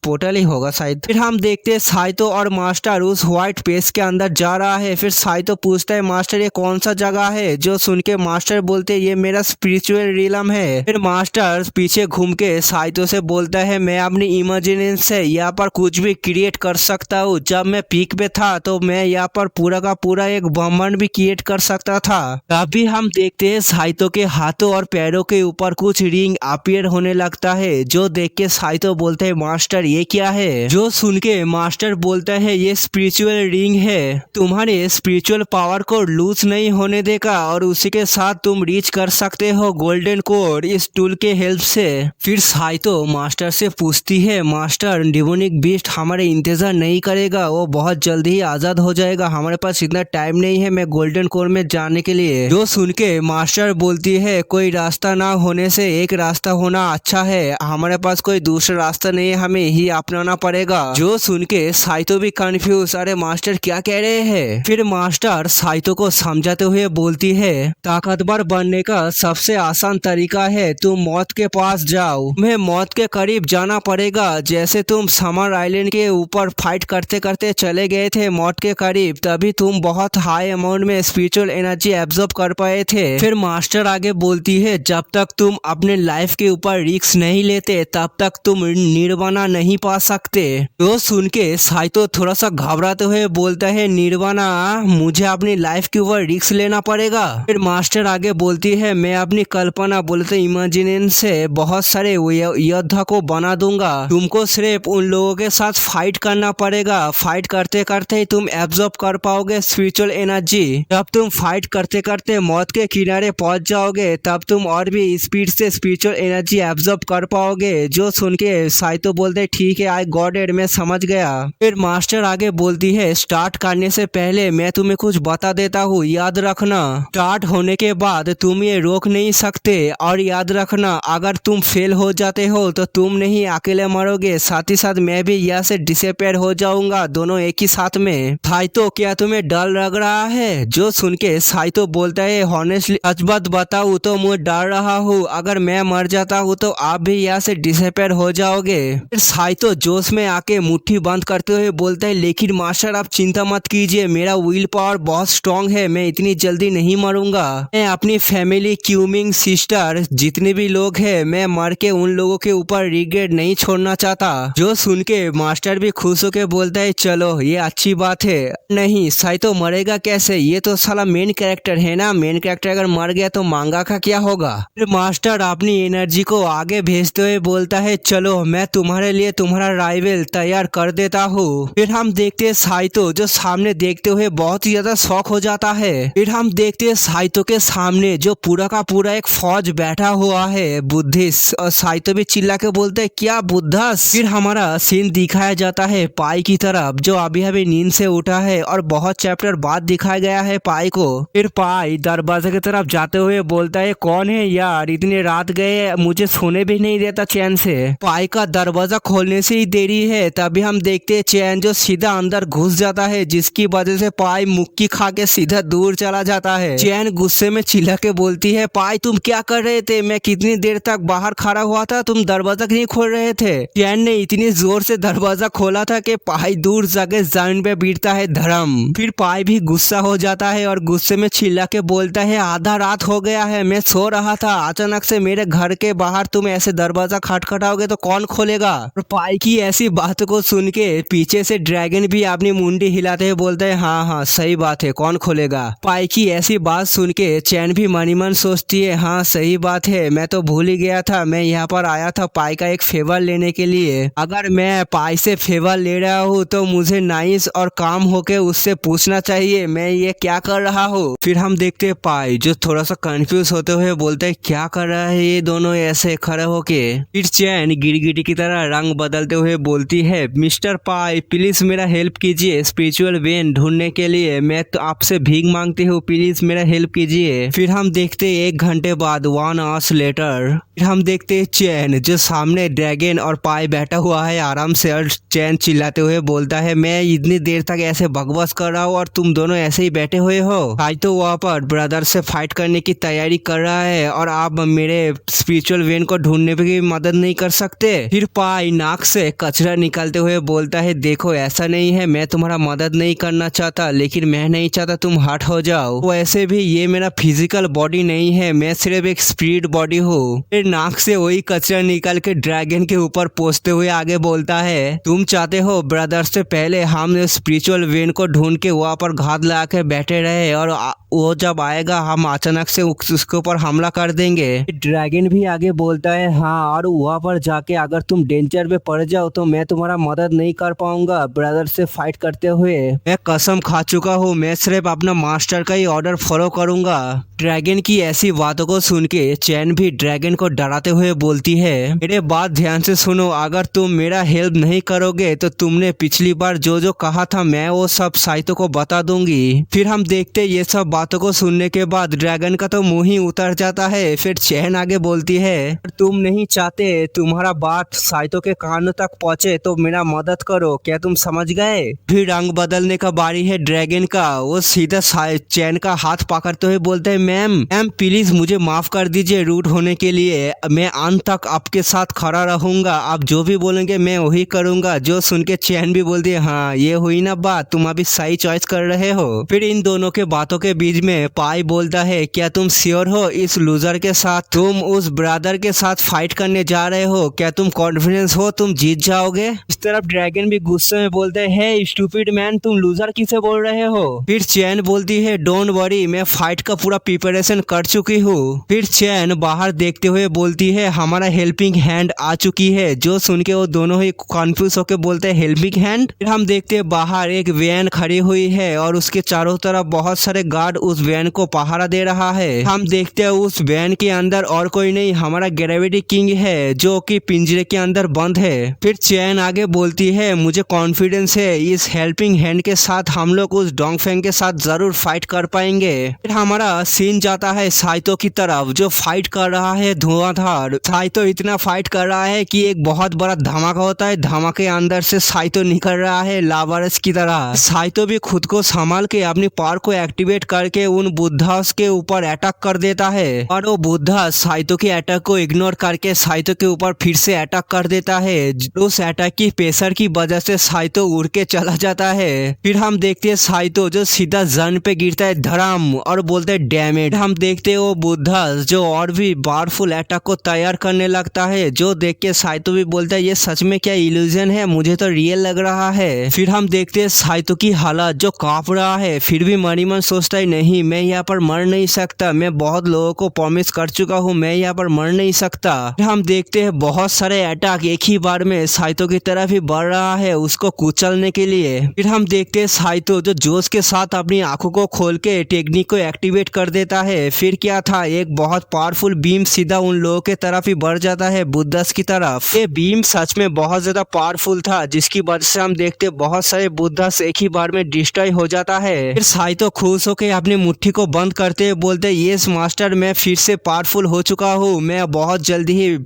पोर्टल ही होगा शायद। फिर हम देखते हैं साइतो और मास्टर उस व्हाइट पेज के अंदर जा रहा है। फिर साइतो पूछता है मास्टर ये कौन सा जगह है। जो सुन के मास्टर बोलते ये मेरा स्पिरिचुअल रिलम है। फिर मास्टर पीछे घूम के साइतो से बोलता है मैं अपनी इमेजिनेशन से यहाँ पर कुछ भी क्रिएट कर सकता हूँ, जब मैं पीक पे था तो मैं यहाँ पर पूरा का पूरा एक ब्रह्मांड भी क्रिएट कर सकता था। अभी हम देखते हैं साइतो के हाथों और पैरों के ऊपर कुछ रिंग अपीयर होने लगता है। जो देख के साइतो बोलते है मास्टर ये क्या है। जो सुन के मास्टर बोलता है ये स्पिरिचुअल रिंग है, तुम्हारे स्पिरिचुअल पावर को लूज नहीं होने देगा और उसी के साथ तुम रीच कर सकते हो गोल्डन कोर इस टूल के हेल्प से। फिर साइतो मास्टर से पूछती है मास्टर डिमोनिक बीस्ट हमारे इंतजार नहीं करेगा, वो बहुत जल्दी ही आजाद हो जाएगा, हमारे पास इतना टाइम नहीं है मैं गोल्डन कोर में जाने के लिए। जो सुन के मास्टर बोलती है कोई रास्ता ना होने से एक रास्ता होना अच्छा है, हमारे पास कोई दूसरा रास्ता नहीं है, हमें ही अपनाना पड़ेगा। जो सुन के साइतो भी कंफ्यूज, अरे मास्टर क्या कह रहे हैं। फिर मास्टर साइतो को समझाते हुए बोलती है, ताकतवर बनने का सबसे आसान तरीका है तुम मौत के पास जाओ। तुम्हें मौत के करीब जाना पड़ेगा। जैसे तुम समर आइलैंड के ऊपर फाइट करते करते चले गए थे मौत के करीब, तभी तुम बहुत हाई अमाउंट में स्पिरिचुअल एनर्जी एब्जॉर्ब कर पाए थे। फिर मास्टर आगे बोलती है, जब तक तुम अपने लाइफ के ऊपर रिस्क नहीं लेते तब तक तुम निर्वाणा नहीं पा सकते। तो सुन के साइतो थोड़ा सा घबराते हुए बोलता है, निर्वाणा मुझे अपनी लाइफ के ऊपर रिस्क लेना पड़ेगा। फिर मास्टर आगे बोलती है, मैं अपनी कल्पना बोलते इमेजिनेशन से बहुत सारे योद्धा को बना दूंगा। तुमको सिर्फ उन लोगों के साथ फाइट करना पड़ेगा। फाइट करते करते ही तुम एब्जॉर्ब कर पाओगे स्पिरिचुअल एनर्जी। जब तुम फाइट करते करते मौत के किनारे पहुंच जाओगे तब तुम और भी स्पीड से स्पिरिचुअल एनर्जी एब्जॉर्ब कर पाओगे। जो सुन के साइतो बोलते ठीक है, आई गॉट इट, मैं समझ गया। फिर मास्टर आगे बोलती है, स्टार्ट करने से पहले मैं तुम्हें कुछ बता देता हूँ, याद रखना। स्टार्ट होने के बाद तुम ये रोक नहीं सकते। और याद रखना, अगर तुम फेल हो जाते हो तो तुम नहीं अकेले मरोगे, साथ ही साथ मैं भी यहाँ से डिसअपीयर हो जाऊंगा, दोनों एक ही साथ में। साइतो क्या तुम्हें डर लग रहा है। जो सुन के साइतो बोलता है, हॉनेस्टली सच बात बताऊँ तो मुझे डर रहा हूँ, अगर मैं मर जाता हूँ तो आप भी यहाँ से डिसअपीयर हो जाओगे। फिर साइतो जोश में आके मुट्ठी बंद करते हुए बोलता है, लेकिन मास्टर आप चिंता मत कीजिए, मेरा विल पावर बहुत स्ट्रांग है, मैं इतनी जल्दी नहीं मरूंगा। मैं अपनी फैमिली, क्यूमिंग सिस्टर, जितने भी लोग हैं, मैं मर के उन लोगों के ऊपर रिग्रेट नहीं छोड़ना चाहता। जो सुन के मास्टर भी खुश होके बोलता है, चलो ये अच्छी बात है। नहीं, साइतो मरेगा कैसे, ये तो साला मेन कैरेक्टर है ना, मेन कैरेक्टर अगर मर गया तो मांगा का क्या होगा। फिर मास्टर अपनी एनर्जी को आगे भेजते हुए बोलता है, चलो मैं तुम्हारे लिए तुम्हारा राइवल तैयार कर देता हूँ। फिर हम देखते हैं साइतो जो सामने देखते हुए बहुत ही ज्यादा शौक हो जाता है। फिर हम देखते हैं साइतो के सामने जो पूरा का पूरा एक फौज बैठा हुआ है, बुद्धिस्ट। और साइतो भी चिल्ला के बोलते है, क्या बुद्धिस्ट। फिर हमारा सीन दिखाया जाता है पाई की तरफ, जो अभी अभी नींद से उठा है और बहुत चैप्टर बाद दिखाया गया है पाई को। फिर पाई दरवाजे की तरफ जाते हुए बोलता है, कौन है यार, इतने रात गए, मुझे सोने भी नहीं देता चैन से। पाई का दरवाजा खोलने से ही देरी है, तभी हम देखते हैं चैन जो सीधा अंदर घुस जाता है, जिसकी वजह से पाई मुक्की खा के सीधा दूर चला जाता है। चैन गुस्से में चिल्ला के बोलती है, पाई तुम क्या कर रहे थे, मैं कितनी देर तक बाहर खड़ा हुआ था, तुम दरवाजा नहीं खोल रहे थे। चैन ने इतनी जोर से दरवाजा खोला था कि पाई दूर जाके जमीन पे गिरता है धड़म। फिर पाई भी गुस्सा हो जाता है और गुस्से में चिल्ला के बोलता है, आधा रात हो गया है, मैं सो रहा था, अचानक से मेरे घर के बाहर तुम ऐसे दरवाजा खटखटाओगे तो कौन खोलेगा। और पाई की ऐसी बात को सुन के पीछे से ड्रैगन भी अपनी मुंडी हिलाते हुए बोलता है, हाँ हाँ सही बात है, कौन खोलेगा। पाई की ऐसी बात सुन के चैन भी मनी मन सोचती है, हाँ सही बात है, मैं तो भूल ही गया था, मैं यहाँ पर आया था पाई का एक फेवर लेने के लिए। अगर मैं पाई से फेवर ले रहा हूँ तो मुझे नाइस और काम होके उससे पूछना चाहिए मैं ये क्या कर रहा हूँ। फिर हम देखते हैं पाई जो थोड़ा सा कंफ्यूज होते हुए बोलते है, क्या कर रहा है ये दोनों ऐसे खड़े होके। फिर चैन गिरगिटी की तरह रंग बदलते हुए बोलती है, मिस्टर पाई प्लीज मेरा हेल्प कीजिए, स्पिरिचुअल वेन ढूंढने के लिए मैं तो आपसे भीख मांगती हूँ, प्लीज मेरा हेल्प कीजिए। फिर हम देखते हैं 1 घंटे बाद 1 आवर्स लेटर। फिर हम देखते हैं चैन जो सामने ड्रैगन और पाई बैठा हुआ है आराम से, और चैन चिल्लाते हुए बोलता है, मैं इतनी देर तक ऐसे बकवास कर रहा हूँ और तुम दोनों ऐसे ही बैठे हुए हो। आज तो वहाँ पर ब्रदर से फाइट करने की तैयारी कर रहा है और आप मेरे स्पिरिचुअल वेन को ढूंढने पे भी मदद नहीं कर सकते। फिर पाई नाक से कचरा निकालते हुए बोलता है, देखो ऐसा नहीं है, मैं तुम्हारा मदद नहीं करना चाहता, लेकिन मैं नहीं चाहता तुम हट हो जाओ। वैसे भी ये मेरा फिजिकल बॉडी नहीं है, मैं सिर्फ एक स्पिरिट बॉडी हूँ। फिर नाक से वही कचरा निकाल के ड्रैगन के ऊपर पोंछते हुए आगे बोलता है, तुम चाहते हो ब्रदर से पहले हम स्पिरिचुअल वेन को ढूंढ के वहाँ पर घात लगा के बैठे रहे और वो जब आएगा हम अचानक से उसके ऊपर हमला कर देंगे। ड्रैगन भी आगे बोलता है, हाँ और वहाँ पर जाके अगर तुम डेंजर में पड़ जाओ तो मैं तुम्हारा मदद नहीं कर पाऊंगा ब्रदर से फाइट करते हुए। मैं कसम खा चुका हूँ, मैं सिर्फ अपना मास्टर का ही ऑर्डर फॉलो करूंगा। ड्रैगन की ऐसी बातों को सुन के चैन भी ड्रैगन को डराते हुए बोलती है, मेरे बात ध्यान से सुनो, अगर तुम मेरा हेल्प नहीं करोगे तो तुमने पिछली बार जो जो कहा था मैं वो सब साइतो को बता दूंगी। फिर हम देखते ये सब बातों को सुनने के बाद ड्रैगन का तो मुंह ही उतर जाता है। फिर चैन आगे बोलती है, तुम नहीं चाहते तुम्हारा बात साइतो के कानों तक पहुंचे तो मेरा मदद करो, क्या तुम समझ गए? फिर रंग बदलने का बारी है ड्रैगन का। वो सीधा चैन का हाथ पकड़ते हुए बोलते हैं, मैम प्लीज मुझे माफ कर दीजिए रूट होने के लिए। मैं अंत तक आपके साथ खड़ा रहूंगा, आप जो भी बोलेंगे मैं वही करूंगा। जो सुन के चैन भी बोलती है, हाँ ये हुई ना बात, तुम अभी सही चॉइस कर रहे हो। फिर इन दोनों के बातों के बीच में पाई बोलता है, क्या तुम श्योर हो इस लूजर के साथ तुम उस ब्रदर के साथ फाइट करने जा रहे हो? क्या तुम कॉन्फिडेंस हो तुम जीत जाओगे? इस तरफ ड्रैगन भी गुस्से में बोलते हैं, हे स्टूपिड मैन, तुम लूजर किसे बोल रहे हो? फिर चैन बोलती है, डोंट वरी, मैं फाइट का पूरा प्रिपरेशन कर चुकी हूँ। फिर चैन बाहर देखते हुए बोलती है, हमारा हेल्पिंग हैंड आ चुकी है। जो सुन के वो दोनों ही कॉन्फ्यूज होकर बोलते हैं, हेल्पिंग हैंड? फिर हम देखते हैं बाहर एक वैन खड़ी हुई है और उसके चारों तरफ बहुत सारे गार्ड उस वैन को पहरा दे रहा है। हम देखते हैं उस वैन के अंदर और कोई नहीं, हमारा ग्रेविटी किंग है जो कि पिंजरे के अंदर बंद है। फिर चैन आगे बोलती है, मुझे कॉन्फिडेंस है इस हेल्पिंग हैंड के साथ हम लोग उस डोंगफेंग के साथ जरूर फाइट कर पाएंगे। फिर हमारा सीन जाता है साइतो की तरफ जो फाइट कर रहा है धुआंधार। साइतो इतना फाइट कर रहा है कि एक बहुत बड़ा धमाका होता है, धमाके अंदर से साइतो निकल रहा है लावारिस की तरह। साइतो भी खुद को संभाल के अपनी पावर को एक्टिवेट करके उन बुद्धास के ऊपर अटैक कर देता है और वो बुद्धा साइतो के अटैक को इग्नोर करके साइतो के ऊपर फिर से अटैक कर देता है। उस अटैक की प्रेशर की वजह से साइतो उड़ के चला जाता है। फिर हम देखते हैं साइतो जो सीधा जन पे गिरता है धड़ाम और बोलते हैं डैमेज। हम देखते हैं वो बुद्धा जो और भी पावरफुल अटैक को तैयार करने लगता है, जो देख के साइतो भी बोलता है, ये सच में क्या इल्यूजन है, मुझे तो रियल लग रहा है। फिर हम देखते हैं साइतो की हालत जो कांप रहा है, फिर भी मन ही मन सोचता है, नहीं मैं यहाँ पर मर नहीं सकता, मैं बहुत लोगों को प्रॉमिस कर चुका हूँ, मैं यहाँ पर मर नहीं सकता। फिर हम देखते हैं बहुत सारे अटैक एक ही बार में साइतो की तरफ ही बढ़ रहा है उसको कुचलने के लिए। फिर हम देखते हैं साइतो जो जोश के साथ अपनी आंखों को खोल के टेक्निक को एक्टिवेट कर देता है। फिर क्या था, एक बहुत पावरफुल बीम सीधा उन लोगों के तरफ ही बढ़ जाता है बुद्धास की तरफ। ये बीम सच में बहुत ज्यादा पावरफुल था जिसकी वजह से हम देखते बहुत सारे बुद्धास एक ही बार में डिस्ट्रॉय हो जाता है। फिर साइतो खुश होकर अपनी मुट्ठी को बंद करते हुए बोलते, यस मास्टर, मैं फिर से पावरफुल हो चुका हूँ, मैं बहुत जल्दी ही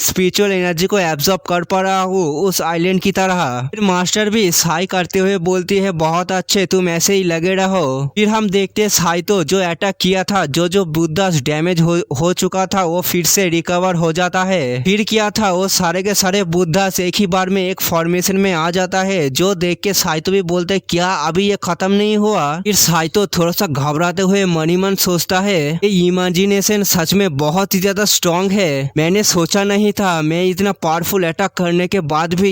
स्पिरिचुअल एनर्जी को एब्जॉर्ब कर पा रहा हूँ उस आइलैंड की तरह। फिर मास्टर भी साई करते हुए बोलती है, बहुत अच्छे, तुम ऐसे ही लगे रहो। फिर हम देखते हैं साइतो जो अटैक किया था, जो बुद्धास डैमेज हो चुका था वो फिर से रिकवर हो जाता है। फिर क्या था, वो सारे के सारे बुद्धास एक ही बार में एक फॉर्मेशन में आ जाता है, जो देख के साइतो भी बोलते है, क्या अभी ये खत्म नहीं हुआ? फिर साइतो थोड़ा सा घबराते हुए मन ही मन सोचता है, ये इमेजिनेशन सच में बहुत ही ज्यादा स्ट्रॉन्ग है, मैंने सोचा नहीं था मैं इतना पावरफुल अटैक करने के बाद भी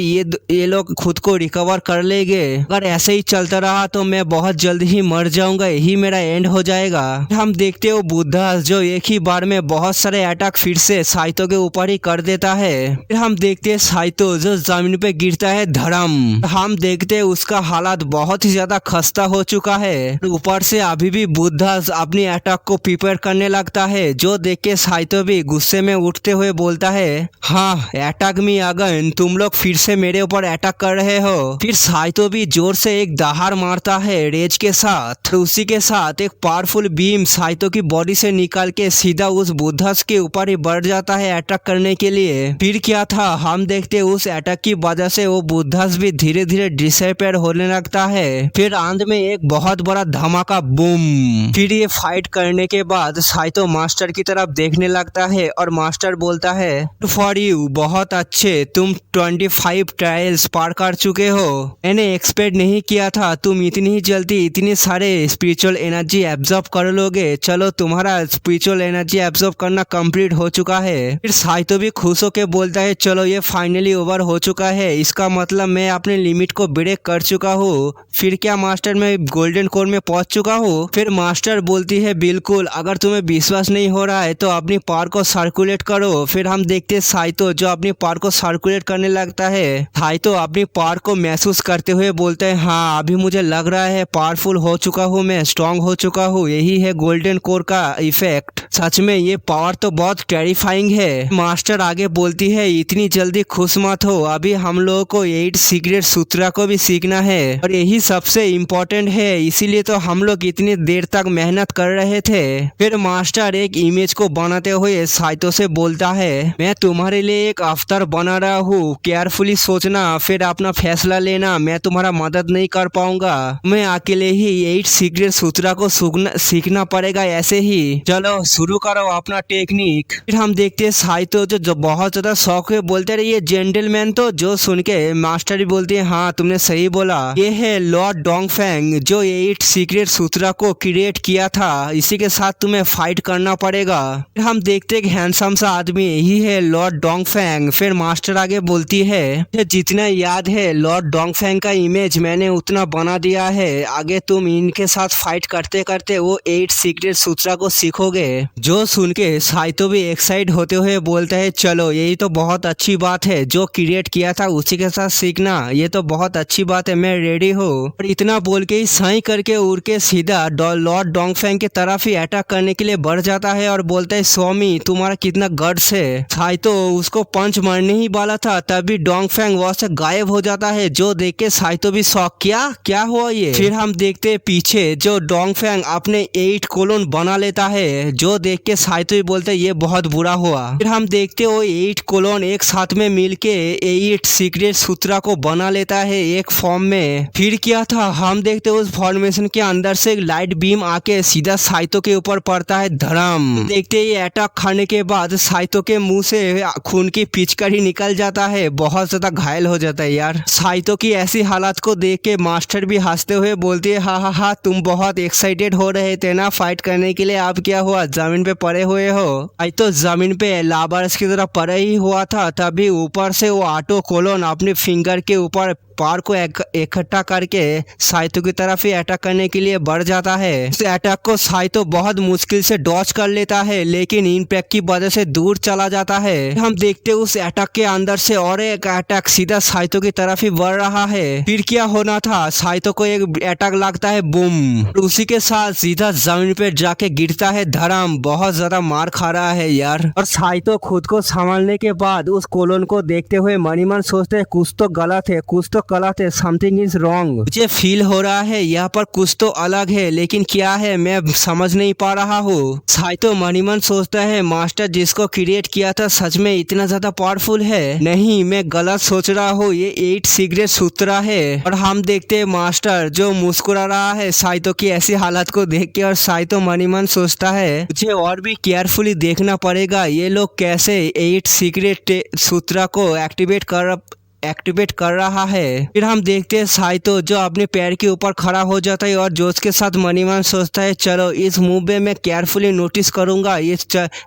ये लोग खुद को रिकवर कर लेंगे। अगर ऐसे ही चलता रहा तो मैं बहुत जल्द ही मर जाऊंगा, यही मेरा एंड हो जाएगा। हम देखते हो बुद्धा जो एक ही बार में बहुत सारे अटैक फिर से साइतो के ऊपर ही कर देता है। फिर हम देखते हैं साइतो जो जमीन पे गिरता है धड़म। हम देखते हैं उसका हालात बहुत ही ज्यादा खस्ता हो चुका है, ऊपर से अभी भी बुद्धा अपनी अटैक को प्रिपेयर करने लगता है, जो देख के साइतो भी गुस्से में उठते हुए बोलता है, हाँ अटैक मी अगेन, तुम लोग फिर से मेरे ऊपर अटैक कर रहे हो। फिर साइतो भी जोर से एक दहाड़ मारता है रेज के साथ। उसी के साथ एक पावरफुल बीम साइतो की बॉडी से निकाल के सीधा उस बुद्धास के ऊपर ही बढ़ जाता है अटैक करने के लिए। फिर क्या था, हम देखते उस अटैक की वजह से वो बुद्धास भी धीरे धीरे डिसअपियर होने लगता है। फिर अंत में एक बहुत बड़ा धमाका बूम। फिर ये फाइट करने के बाद साइतो मास्टर की तरफ देखने लगता है और मास्टर बोलता है, फॉर यू, बहुत अच्छे, तुम 25 ट्रायल्स पार कर चुके हो। मैंने एक्सपेक्ट नहीं किया था तुम इतनी ही जल्दी इतनी सारे स्पिरिचुअल एनर्जी एब्जॉर्ब कर लोगे। चलो तुम्हारा स्पिरिचुअल एनर्जी एब्जॉर्ब करना कंप्लीट हो चुका है। फिर साइतो भी खुश होकर बोलता है, चलो ये फाइनली ओवर हो चुका है, इसका मतलब मैं अपने लिमिट को ब्रेक कर चुका हूँ। फिर क्या मास्टर, मैं गोल्डन कोर में पहुंच चुका हूँ? फिर मास्टर बोलती है, बिल्कुल, अगर तुम्हें विश्वास नहीं हो रहा है तो अपनी पावर को सर्कुलेट करो। फिर हम देखते हैं साइतो जो अपनी पावर को सर्कुलेट करने लगता है। साइतो अपनी पावर को महसूस करते हुए बोलते हैं, हाँ अभी मुझे लग रहा है पावरफुल हो चुका हूँ, मैं स्ट्रांग हो चुका हूँ, यही है गोल्डन कोर का इफेक्ट। सच में ये पावर तो बहुत टेरिफाइंग है। मास्टर आगे बोलती है, इतनी जल्दी खुश मत हो, अभी हम लोगों को 8 सीक्रेट सूत्रा को भी सीखना है और यही सबसे इम्पोर्टेंट है, इसीलिए तो हम लोग इतनी देर तक मेहनत कर रहे थे। फिर मास्टर एक इमेज को बनाते हुए साइतो से बोलता है, मैं तुम्हारे लिए एक अफ्तार बना रहा हूँ, केयरफुली सोचना फिर अपना फैसला लेना, मैं तुम्हारा मदद नहीं कर पाऊंगा, मैं अकेले ही 8 सीक्रेट सूत्रा को सीखना पड़ेगा ऐसे ही, चलो शुरू करो अपना टेक्निक। फिर हम देखते हैं साइतो जो बहुत ज्यादा शौक है बोलते रहे ये जेंटलमैन, तो जो सुन के मास्टर भी बोलते हैं हाँ तुमने सही बोला, ये है लॉर्ड डोंगफेंग जो 8 सीक्रेट सूत्रा को क्रिएट किया था, इसी के साथ तुम्हें फाइट करना पड़ेगा। फिर हम देखते हैं हैंडसम सा आदमी यही है लॉर्ड डोंगफेंग। फिर मास्टर आगे बोलती है, जितना याद है लॉर्ड डोंगफेंग का इमेज मैंने उतना बना दिया है, आगे तुम इनके साथ फाइट करते करते वो 8 सीक्रेट सूत्रा को सीखोगे। जो सुन के साइतो भी एक्साइट होते हुए बोलता है, चलो यही तो बहुत अच्छी बात है, जो क्रिएट किया था उसी के साथ सीखना, ये तो बहुत अच्छी बात है, मैं रेडी हूँ। और इतना बोल के ही साई करके उड़ के सीधा लॉर्ड डोंगफेंग की तरफ ही अटैक करने के लिए बढ़ जाता है और बोलता है, स्वामी तुम्हारा कितना गट्स है। साइतो उसको पंच मारने ही वाला था तभी डोंगफेंग वहां से गायब हो जाता है, जो देख के साइतो भी शॉक, क्या हुआ ये। फिर हम देखते हैं पीछे जो डोंगफेंग अपने 8 कोलोन बना लेता है, जो देख के साइतो भी बोलते ये बहुत बुरा हुआ। फिर हम देखते हो 8 कोलोन एक साथ में मिलके 8 सीक्रेट सूत्रा को बना लेता है एक फॉर्म में। फिर क्या था, हम देखते उस फॉर्मेशन के अंदर से लाइट बीम आके सीधा साइतो के ऊपर पड़ता है, धड़ाम। देखते ये अटैक खाने के बाद साइतो के मुंह से खून की पिचकारी निकल जाता है, बहुत ज्यादा घायल हो जाता है यार। साइतो की ऐसी हालत को देख के मास्टर भी हंसते हुए बोलती है, हा तुम बहुत एक्साइटेड हो रहे थे ना फाइट करने के लिए, अब क्या हुआ जमीन पे पड़े हुए हो। आज तो जमीन पे लाबारस की तरह पड़े ही हुआ था, तभी ऊपर से वो ऑटो कोलोन अपने फिंगर के ऊपर पार को इकट्ठा करके साइतो की तरफ ही अटैक करने के लिए बढ़ जाता है। इस अटैक को साइतो बहुत मुश्किल से डॉज कर लेता है, लेकिन इम्पैक्ट की वजह से दूर चला जाता है। हम देखते उस अटैक के अंदर से और एक अटैक सीधा साइतो की तरफ ही बढ़ रहा है। फिर क्या होना था, साइतो को एक अटैक लगता है, बूम, उसी के साथ सीधा जमीन पे जाके गिरता है, धड़ाम, बहुत ज्यादा मार खा रहा है यार। और साइतो खुद को संभालने के बाद उस कोलोन को देखते हुए मन ही मन सोचते हैं कुछ तो गलत है, कुछ तो गलत है, समथिंग इज रॉन्ग, मुझे फील हो रहा है यहाँ पर कुछ तो अलग है, लेकिन क्या है मैं समझ नहीं पा रहा हूँ। साइतो मन ही मन सोचता है मास्टर जिसको क्रिएट किया था सच में इतना ज्यादा पावरफुल है, नहीं मैं गलत सोच रहा हूँ, ये 8 सीक्रेट सूत्रा है। और हम देखते हैं मास्टर जो मुस्कुरा रहा है साइतो की ऐसी हालत को देख के, और साइतो मन ही मन सोचता है मुझे और भी केयरफुली देखना पड़ेगा ये लोग कैसे 8 सीक्रेट सूत्रा को एक्टिवेट कर रहा है। फिर हम देखते हैं साइतो जो अपने पैर के ऊपर खड़ा हो जाता है और जोश के साथ मन ही मन सोचता है, चलो इस मूव में मैं केयरफुली नोटिस करूंगा ये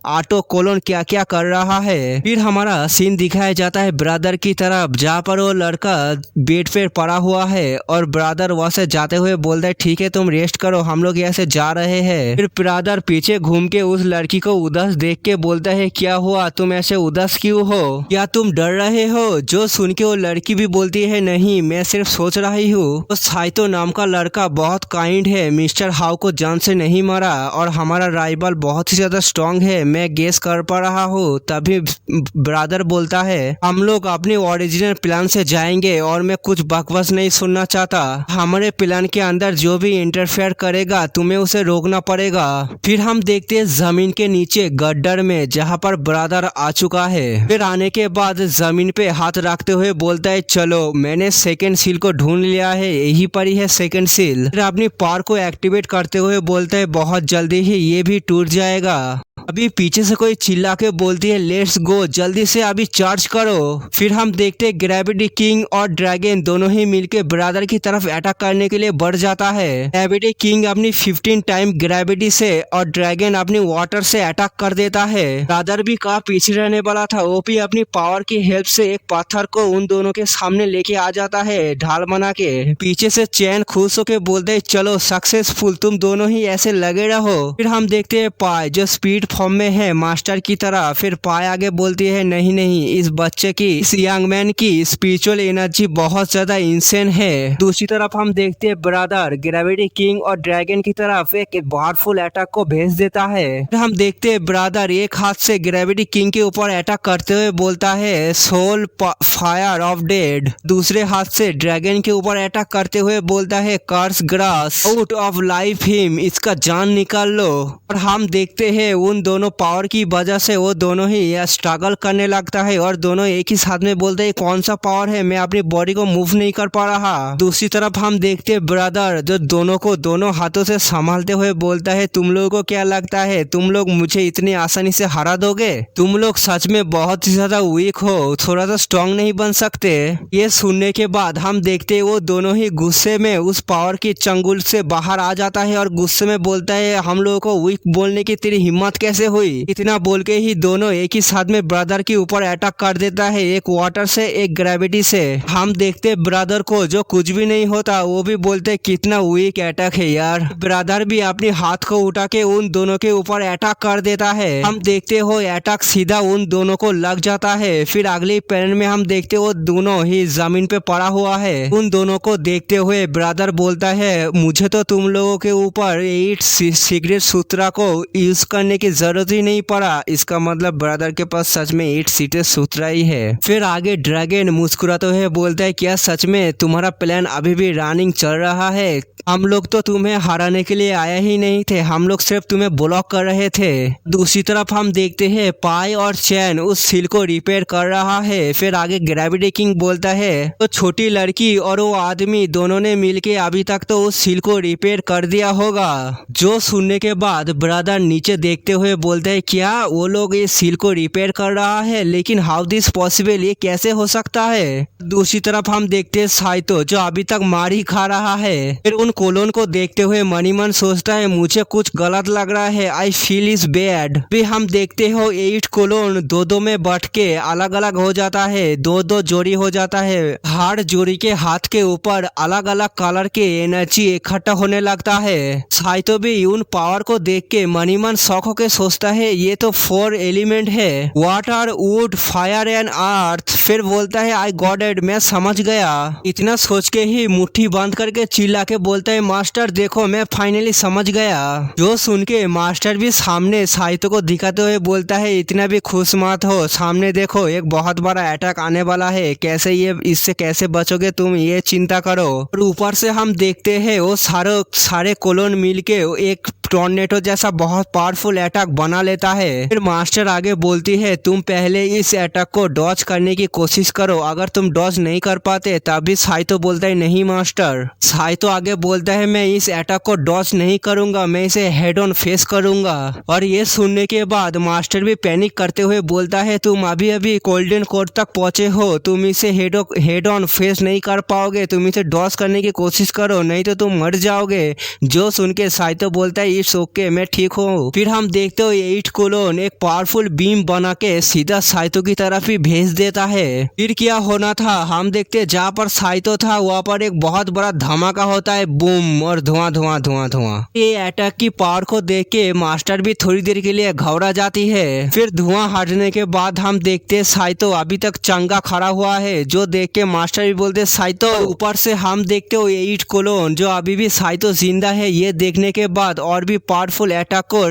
ऑटो कोलोन क्या क्या कर रहा है। फिर हमारा सीन दिखाया जाता है ब्रदर की तरफ, जहाँ पर वो लड़का बेड पे पड़ा हुआ है और ब्रदर वहां से जाते हुए बोलता है, ठीक है तुम रेस्ट करो, हम लोग यहाँ से जा रहे हैं। फिर ब्रदर पीछे घूम के उस लड़की को उदास देख के बोलता है, क्या हुआ तुम ऐसे उदास क्यों हो, क्या तुम डर रहे हो। जो सुन वो लड़की भी बोलती है, नहीं मैं सिर्फ सोच रही हूँ तो साइतो नाम का लड़का बहुत काइंड है, मिस्टर हाउ को जान से नहीं मारा और हमारा राइवल बहुत ही ज्यादा स्ट्रांग है, मैं गेस कर पा रहा हूँ। तभी ब्रदर बोलता है, हम लोग अपने ओरिजिनल प्लान से जाएंगे और मैं कुछ बकवास नहीं सुनना चाहता, हमारे प्लान के अंदर जो भी इंटरफेयर करेगा तुम्हें उसे रोकना पड़ेगा। फिर हम देखते हैं जमीन के नीचे गड्ढर में जहाँ पर ब्रदर आ चुका है। फिर आने के बाद जमीन पे हाथ रखते हुए बोलता है, चलो मैंने सेकंड सील को ढूंढ लिया है, यही पर ही है सेकंड सील। फिर अपनी पावर को एक्टिवेट करते हुए बोलता है, बहुत जल्दी ही ये भी टूट जाएगा। अभी पीछे से कोई चिल्ला के बोलती है, लेट्स गो, जल्दी से अभी चार्ज करो। फिर हम देखते हैं ग्रेविटी किंग और ड्रैगन दोनों ही मिलके ब्रदर की तरफ अटैक करने के लिए बढ़ जाता है। ग्रेविटी किंग अपनी 15 टाइम ग्रेविटी से और ड्रैगन अपनी वाटर से अटैक कर देता है। ब्रदर भी कहाँ पीछे रहने वाला था, वो भी अपनी पावर की हेल्प से एक पत्थर को उन दोनों के सामने लेके आ जाता है ढाल बना के। पीछे से चैन खुश होके बोलते है, चलो सक्सेसफुल, तुम दोनों ही ऐसे लगे रहो। फिर हम देखते हैं पाई जो स्पीड फॉर्म में है मास्टर की तरह। फिर पाए आगे बोलती है नहीं नहीं, इस बच्चे की, इस यंग मैन की स्पिरिचुअल एनर्जी बहुत ज्यादा इंसेन है। दूसरी तरफ हम देखते हैं ब्रदर ग्रेविटी किंग और ड्रैगन की तरफ एक पावरफुल अटैक को भेज देता है। फिर हम देखते हैं ब्रदर एक हाथ से ग्रेविटी किंग के ऊपर अटैक करते हुए बोलता है सोल फायर ऑफ डेड। दूसरे हाथ से ड्रैगन के ऊपर अटैक करते हुए बोलता है curse grass out of life him, इसका जान निकाल लो। और हम देखते हैं उन दोनों पावर की वजह से वो दोनों ही स्ट्रगल करने लगता है और दोनों एक ही साथ में बोलते हैं कौन सा पावर है, मैं अपनी बॉडी को मूव नहीं कर पा रहा। दूसरी तरफ हम देखते हैं ब्रदर जो दोनों को दोनों हाथों से संभालते हुए बोलता है तुम लोगों को क्या लगता है तुम लोग मुझे इतनी आसानी से हरा दोगे? तुम लोग सच में बहुत ही ज्यादा वीक हो, थोड़ा सा स्ट्रांग नहीं बन सकते? ये सुनने के बाद हम देखते हैं वो दोनों ही गुस्से में उस पावर की चंगुल से बाहर आ जाता है और गुस्से में बोलता है हम लोगों को वीक बोलने की तेरी हिम्मत कैसे हुई? इतना बोल के ही दोनों एक ही साथ में ब्रदर के ऊपर अटैक कर देता है, एक वाटर से एक ग्रेविटी से। हम देखते ब्रदर को जो कुछ भी नहीं होता वो भी बोलते कितना वीक अटैक है यार। ब्रदर भी अपने हाथ को उठा के उन दोनों के ऊपर अटैक कर देता है। हम देखते हो अटैक सीधा उन दोनों को लग जाता है। फिर अगले पैनल में हम देखते हो दोनों ही जमीन पे पड़ा हुआ है। उन दोनों को देखते हुए ब्रदर बोलता है मुझे तो तुम लोगों के ऊपर 8 सीक्रेट सूत्रा को यूज करने की जरूरत ही नहीं पड़ा। इसका मतलब ब्रदर के पास सच में 8 सीक्रेट सूत्रा ही है। फिर आगे ड्रैगन मुस्कुराते हुए बोलता है क्या सच में तुम्हारा प्लान अभी भी रनिंग चल रहा है? हम लोग तो तुम्हें हराने के लिए आए ही नहीं थे, हम लोग सिर्फ तुम्हें ब्लॉक कर रहे थे। दूसरी तरफ हम देखते हैं पाई और चैन उस सील को रिपेयर कर रहा है। फिर आगे ग्रेविटी किंग बोलता है तो छोटी लड़की और वो आदमी दोनों ने मिलके अभी तक तो उस सील को रिपेयर कर दिया होगा। जो सुनने के बाद ब्रदर नीचे देखते हुए बोलता है क्या वो लोग इस सील को रिपेयर कर रहा है, लेकिन हाउ दिस पॉसिबल, ये कैसे हो सकता है? दूसरी तरफ हम देखते हैं साइतो जो अभी तक मार ही खा रहा है। फिर उन कोलोन को देखते हुए मनी मन सोचता है मुझे कुछ गलत लग रहा है, आई फील इज बैड। फिर हम देखते हो 8 कोलोन दो में बैठ के अलग अलग हो जाता है, दो जोड़ी हो जाता है। हर जोड़ी के हाथ के ऊपर अलग अलग कलर के एनर्जी इकट्ठा होने लगता है। साइतो भी उन पावर को देख के मनी मन शौक होकर सोचता है ये तो 4 एलिमेंट है, water wood fire and earth. फिर बोलता है आई गॉट इट, मैं समझ गया। इतना सोच के ही मुट्ठी बंद करके चिल्ला के बोलता है मास्टर देखो मैं फाइनली समझ गया। जो सुन के मास्टर भी सामने साइतो को दिखाते हुए बोलता है इतना भी खुश मत हो, सामने देखो एक बहुत बड़ा अटैक आने वाला है, कैसे ये इससे कैसे बचोगे तुम ये चिंता करो। और ऊपर से हम देखते हैं वो सारे कोलोन मिलके एक टॉर्नेडो जैसा बहुत पावरफुल अटैक बना लेता है। फिर मास्टर आगे बोलती है तुम पहले इस अटैक को डॉज करने की कोशिश करो, अगर तुम डॉज नहीं कर पाते तभी साइतो बोलता है नहीं मास्टर। साइतो आगे बोलता है मैं इस अटैक को डॉज नहीं करूंगा, मैं इसे हेड ऑन फेस करूंगा। और ये सुनने के बाद मास्टर भी पैनिक करते हुए बोलता है तुम अभी अभी गोल्डन कोर्ट तक पहुंचे हो, तुम इसे हेड ऑन फेस नहीं कर पाओगे, तुम इसे डॉज करने की कोशिश करो नहीं तो तुम मर जाओगे। जो सुन के साइतो बोलता है इट्स ओके मैं ठीक हूँ। फिर हम देखते हो 8 कोलोन एक पावरफुल बीम बना के सीधा साइतो की तरफ ही भेज देता है। फिर क्या होना था हम देखते जहाँ पर साइतो था वहाँ पर एक बहुत बड़ा धमाका होता है, बूम, और धुआं धुआं धुआं धुआं। ये अटैक की पावर को देख के मास्टर भी थोड़ी देर के लिए घबरा जाती है। फिर धुआं हटने के बाद हम देखते साइतो अभी तक चंगा खड़ा हुआ है, जो देख के मास्टर भी बोलते साइतो। ऊपर से हम देखते हो 8 कोलोन जो अभी भी साइतो जिंदा है ये देखने के बाद और भी पावरफुल अटैक को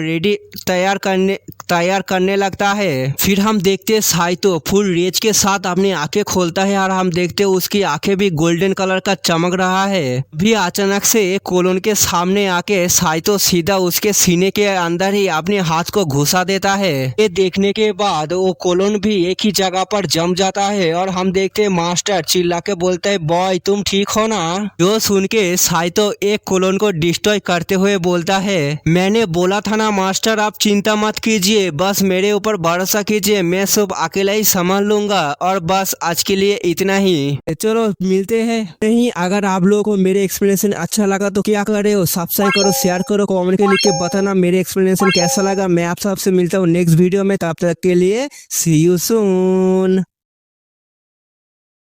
तैयार करने लगता है। फिर हम देखते साइतो फुल रेज के साथ अपनी आंखें खोलता है और हम देखते उसकी आंखें भी गोल्डन कलर का चमक रहा है। भी अचानक से एक कोलोन के सामने आके साइतो सीधा उसके सीने के अंदर ही अपने हाथ को घुसा देता है। ये देखने के बाद वो कोलोन भी एक ही जगह पर जम जाता है और हम देखते मास्टर चिल्ला के बोलता है बॉय तुम ठीक हो ना? जो सुन के साइतो एक कोलोन को डिस्ट्रॉय करते हुए बोलता है मैंने बोला था ना मास्टर आप चिंता मत कीजिए, बस मेरे ऊपर भरोसा कीजिए, मैं सब अकेला ही संभाल लूंगा। और बस आज के लिए इतना ही, चलो मिलते हैं। नहीं अगर आप लोगों को मेरे एक्सप्लेनेशन अच्छा लगा तो क्या कर रहे हो, सब्सक्राइब करो, शेयर करो, कमेंट के लिख के बताना मेरे एक्सप्लेनेशन कैसा लगा। मैं आप सबसे मिलता हूँ नेक्स्ट वीडियो में, तब तक के लिए सी यू सून।